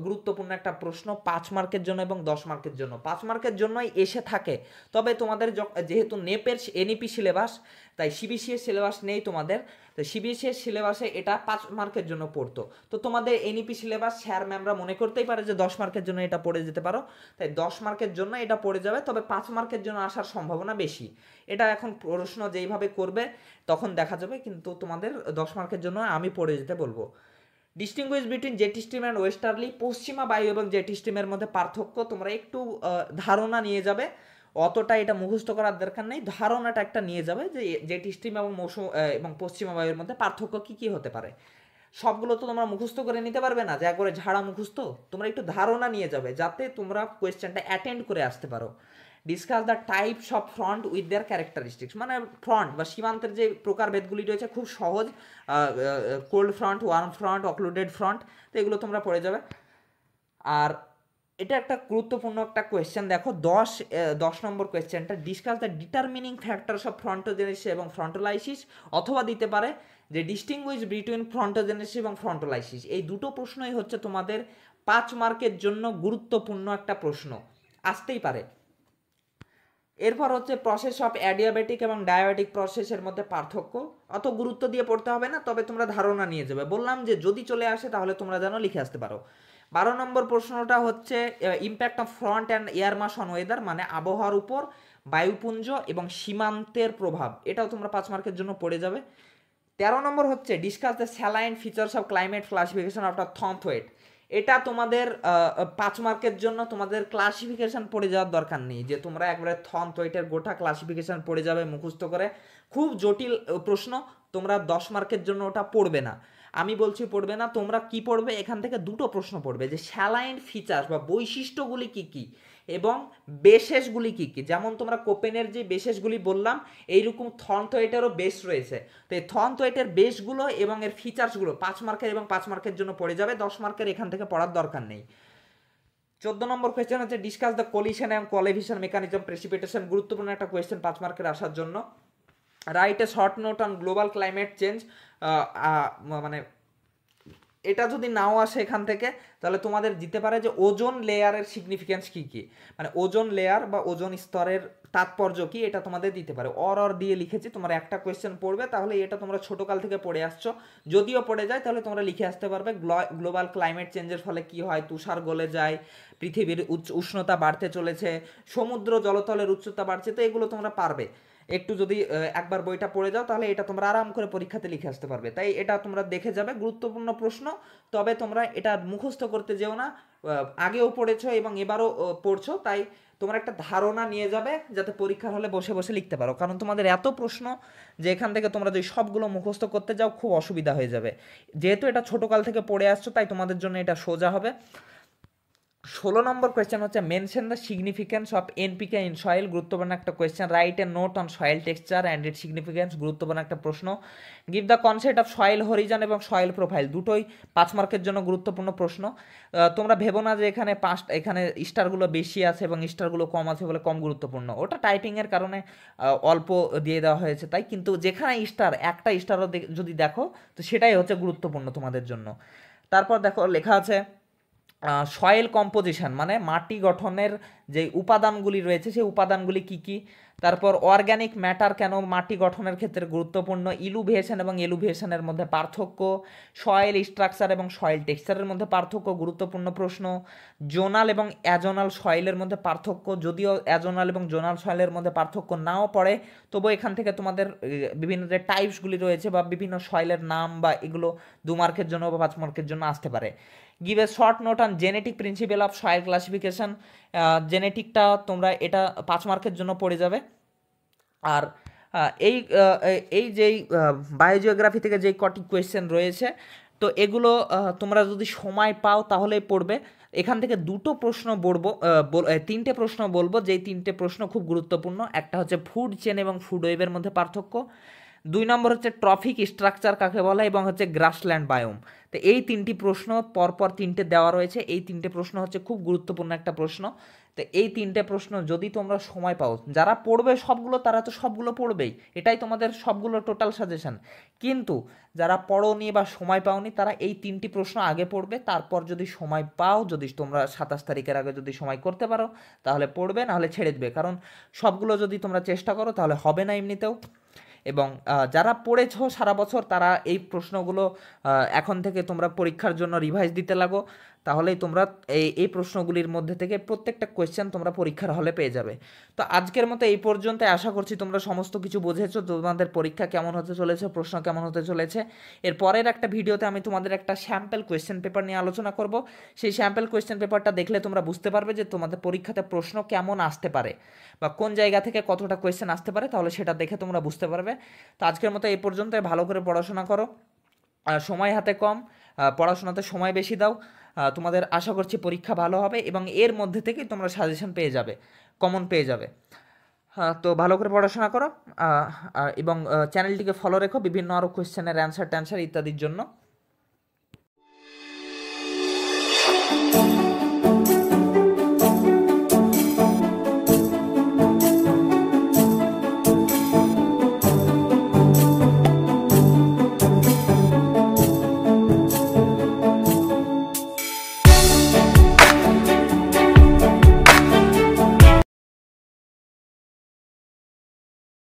গুরুত্বপূর্ণ একটা প্রশ্ন 5 মার্কের জন্য এবং 10 মার্কের জন্য। 5 মার্কের জন্যই এসে থাকে, তবে তোমাদের যেহেতু নেপের এনইপি সিলেবাস, তাই সিবিসি এর সিলেবাস নেই তোমাদের, তো সিবিএসই এর সিলেবাসে এটা 5 মার্কের জন্য পড়তো। তো তোমাদের এনইপি সিলেবাস স্যার ম্যামরা মনে করতেই পারে যে 10 মার্কের জন্য এটা পড়ে যেতে পারো, তাই 10 মার্কের জন্য এটা পড়ে যাবে, তবে 5 মার্কের জন্য আসার সম্ভাবনা বেশি। এটা এখন প্রশ্ন যেইভাবে করবে তখন দেখা যাবে, কিন্তু তোমাদের 10 মার্কের জন্য আমি পড়ে যেতে বলবো। Distinguish between jetty stream and westerly, পশ্চিমা বায়ু এবং জেটি স্ট্রিমের মধ্যে পার্থক্য তোমরা একটু ধারণা নিয়ে যাবে, অতটা এটা মুখস্থ করার দরকার নেই, ধারণাটা একটা নিয়ে যাবে যে জেটি স্ট্রিম এবং পশ্চিমা বায়ুর মধ্যে পার্থক্য কী কী হতে পারে। সবগুলো তো তোমরা মুখস্থ করে নিতে পারবে না, যা করে ঝাড়া মুখস্থ, তোমরা একটু ধারণা নিয়ে যাবে যাতে তোমরা কোয়েশ্চেনটা অ্যাটেন্ড করে আসতে পারো। Discuss the types of front with their characteristics, মানে ফ্রন্ট বা সীমান্তের যে প্রকারভেদগুলি রয়েছে খুব সহজ, cold front, warm front, occluded front, তো এগুলো তোমরা পড়ে যাবে। আর এটা একটা গুরুত্বপূর্ণ একটা কোয়েশ্চেন দেখো, 10 নম্বর কোয়েশ্চেনটা, discuss the determining factors of frontogenesis এবং ফ্রন্টোলাইসিস, অথবা দিতে পারে যে ডিস্টিংগুইশ বিটুইন ফ্রন্টোজেনেসিস এবং ফ্রন্টোলাইসিস। এই দুটো প্রশ্নই হচ্ছে তোমাদের 5 মার্কের জন্য গুরুত্বপূর্ণ একটা প্রশ্ন, আসতেই পারে। এরপর হচ্ছে প্রসেস অফ অ্যাডিয়াবেটিক এবং ডায়াবেটিক প্রসেসের মধ্যে পার্থক্য, অত গুরুত্ব দিয়ে পড়তে হবে না, তবে তোমরা ধারণা নিয়ে যাবে, বললাম যে যদি চলে আসে তাহলে তোমরা যেন লিখে আসতে পারো। 12 নম্বর প্রশ্নটা হচ্ছে impact of front and air mass on weather, মানে আবহাওয়ার উপর বায়ুপুঞ্জ এবং সীমান্তের প্রভাব, এটাও তোমরা 5 মার্কের জন্য পড়ে যাবে। 13 নম্বর হচ্ছে discuss the salient features of climate classification of Thornthwaite, এটা তোমাদের 5 মার্কের জন্য তোমাদের ক্লাসিফিকেশন পড়ে যাওয়ার দরকার নেই, যে তোমরা একবারে থর্নথওয়েটের গোটা ক্লাসিফিকেশন পড়ে যাবে মুখস্থ করে, খুব জটিল প্রশ্ন, তোমরা 10 মার্কের জন্য ওটা পড়বে না, আমি বলছি পড়বে না। তোমরা কি পড়বে, এখান থেকে দুটো প্রশ্ন পড়বে, যে স্যালাইন ফিচার্স বা বৈশিষ্ট্যগুলি কি কি এবং বেসেসগুলি কি কি, যেমন তোমরা কোপেনের যে বেসেসগুলি বললাম, এইরকম থর্নথওয়েটেরও বেস রয়েছে, তো এই থর্নথওয়েটের বেসগুলো এবং এর ফিচার্সগুলো 5 মার্কের এবং 5 মার্কের জন্য পড়ে যাবে, 10 মার্কের এখান থেকে পড়ার দরকার নেই। 14 নম্বর কোয়েশ্চেন হচ্ছে discuss the collision and qualification mechanism precipitation, গুরুত্বপূর্ণ একটা কোয়েশ্চেন 5 মার্কের আসার জন্য। Write a short note on global climate change, মানে এটা যদি নাও আসে এখান থেকে, তাহলে তোমাদের দিতে পারে যে ওজোন লেয়ারের সিগনিফিক্যান্স কী কী, মানে ওজোন লেয়ার বা ওজোন স্তরের তাৎপর্য কি, এটা তোমাদের দিতে পারে। অর দিয়ে লিখেছি, তোমার একটা কোয়েশ্চেন পড়বে, তাহলে এটা তোমরা ছোটোকাল থেকে পড়ে আসছো, যদিও পড়ে যায় তাহলে তোমরা লিখে আসতে পারবে গ্লোবাল ক্লাইমেট চেঞ্জের ফলে কি হয়, তুষার গলে যায়, পৃথিবীর উষ্ণতা বাড়তে চলেছে, সমুদ্র জলতলের উচ্চতা বাড়ছে, তো এগুলো তোমরা পারবে, একটু যদি একবার বইটা পড়ে যাও তাহলে এটা তোমরা আরাম করে পরীক্ষাতে লিখে আসতে পারবে, তাই এটা তোমরা দেখে যাবে, গুরুত্বপূর্ণ প্রশ্ন, তবে তোমরা এটা মুখস্থ করতে যেও না, আগেও পড়েছো এবং এবারও পড়ছো, তাই তোমরা একটা ধারণা নিয়ে যাবে যাতে পরীক্ষার হলে বসে বসে লিখতে পারো, কারণ তোমাদের এত প্রশ্ন যে এখান থেকে তোমরা যদি সবগুলো মুখস্থ করতে যাও খুব অসুবিধা হয়ে যাবে, যেহেতু এটা ছোটোকাল থেকে পড়ে আসছো তাই তোমাদের জন্য এটা সোজা হবে। 16 নম্বর কোয়েশ্চেন হচ্ছে mention the significance of NPK in soil, গুরুত্বপূর্ণ একটা question. Write a note on soil texture and it significance, গুরুত্বপূর্ণ একটা প্রশ্ন। Give the concept of soil Harijan এবং সয়েল প্রোফাইল, দুটোই 5 মার্কের জন্য গুরুত্বপূর্ণ প্রশ্ন। তোমরা ভেবো না যে এখানে স্টারগুলো বেশি আছে এবং স্টারগুলো কম আছে বলে কম গুরুত্বপূর্ণ, ওটা টাইপিংয়ের কারণে অল্প দিয়ে দেওয়া হয়েছে তাই, কিন্তু যেখানে একটা স্টারও যদি দেখো তো সেটাই হচ্ছে গুরুত্বপূর্ণ তোমাদের জন্য। তারপর দেখো লেখা আছে সয়েল কম্পোজিশন, মানে মাটি গঠনের যে উপাদানগুলি রয়েছে সেই উপাদানগুলি কি কি, তারপর অর্গ্যানিক ম্যাটার কেন মাটি গঠনের ক্ষেত্রে গুরুত্বপূর্ণ, ইলুভিয়েশন এবং এলুভিয়েশনের মধ্যে পার্থক্য, সয়েল স্ট্রাকচার এবং সয়েল টেক্সচারের মধ্যে পার্থক্য গুরুত্বপূর্ণ প্রশ্ন, জোনাল এবং অ্যাজোনাল সয়েলের মধ্যে পার্থক্য, যদিও অ্যাজোনাল এবং জোনাল সয়েলের মধ্যে পার্থক্য নাও পড়ে তবু এখান থেকে তোমাদের বিভিন্ন যে টাইপসগুলি রয়েছে বা বিভিন্ন সয়েলের নাম বা এগুলো 2 মার্কের জন্য বা 5 মার্কের জন্য আসতে পারে। Give a short note on genetic principle of soil classification, জেনেটিকটা তোমরা এটা 5 মার্কের জন্য পড়ে যাবে। আর এই এই যেই বায়োজিওগ্রাফি থেকে যেই কটি কোয়েশ্চেন রয়েছে তো এগুলো তোমরা যদি সময় পাও তাহলেই পড়বে। এখান থেকে দুটো প্রশ্ন বলবো, 3টে প্রশ্ন বলবো, যেই 3টে প্রশ্ন খুব গুরুত্বপূর্ণ। একটা হচ্ছে ফুড চেন এবং ফুড ওয়েবের মধ্যে পার্থক্য, 2 নম্বর হচ্ছে ট্রফিক স্ট্রাকচার কাকে বলে এবং হচ্ছে গ্রাসল্যান্ড বায়োম। তো এই 3টি প্রশ্ন পরপর 3টে দেওয়া রয়েছে, এই 3টে প্রশ্ন হচ্ছে খুব গুরুত্বপূর্ণ একটা প্রশ্ন। তো এই 3টে প্রশ্ন যদি তোমরা সময় পাও, যারা পড়বে সবগুলো তারা তো সবগুলো পড়বেই, এটাই তোমাদের সবগুলো টোটাল সাজেশন। কিন্তু যারা পড়োনি বা সময় পাওনি তারা এই 3টি প্রশ্ন আগে পড়বে, তারপর যদি সময় পাও, যদি তোমরা 27 তারিখের আগে যদি সময় করতে পারো তাহলে পড়বে, নাহলে ছেড়ে দেবে। কারণ সবগুলো যদি তোমরা চেষ্টা করো তাহলে হবে না এমনিতেও। এবং যারা পড়েছো সারা বছর তারা এই প্রশ্নগুলো এখন থেকে তোমরা পরীক্ষার জন্য রিভাইজ দিতে লাগো, তাহলেই তোমরা এই প্রশ্নগুলির মধ্যে থেকে প্রত্যেকটা কোয়েশ্চেন তোমরা পরীক্ষার হলে পেয়ে যাবে। তো আজকের মতো এই পর্যন্ত, আশা করছি তোমরা সমস্ত কিছু বুঝেছো, তোমাদের পরীক্ষা কেমন হতে চলেছে, প্রশ্ন কেমন হতে চলেছে। এর পরের একটা ভিডিওতে আমি তোমাদের একটা স্যাম্পল কোয়েশ্চেন পেপার নিয়ে আলোচনা করব। সেই স্যাম্পল কোয়েশ্চেন পেপারটা দেখলে তোমরা বুঝতে পারবে যে তোমাদের পরীক্ষাতে প্রশ্ন কেমন আসতে পারে বা কোন জায়গা থেকে কতটা কোয়েশ্চেন আসতে পারে, তাহলে সেটা দেখে তোমরা বুঝতে পারবে। তো আজকের মতো এই পর্যন্ত, ভালো করে পড়াশোনা করো, সময় হাতে কম, পড়াশোনাতে সময় বেশি দাও, তোমাদের আশা করছি পরীক্ষা ভালো হবে এবং এর মধ্যে থেকেই তোমরা সাজেশন পেয়ে যাবে, কমন পেয়ে যাবে। তো ভালো করে পড়াশোনা করো এবং চ্যানেলটিকে ফলো রেখো বিভিন্ন আরও কোয়েশ্চেনের অ্যান্সার ট্যান্সার ইত্যাদির জন্য।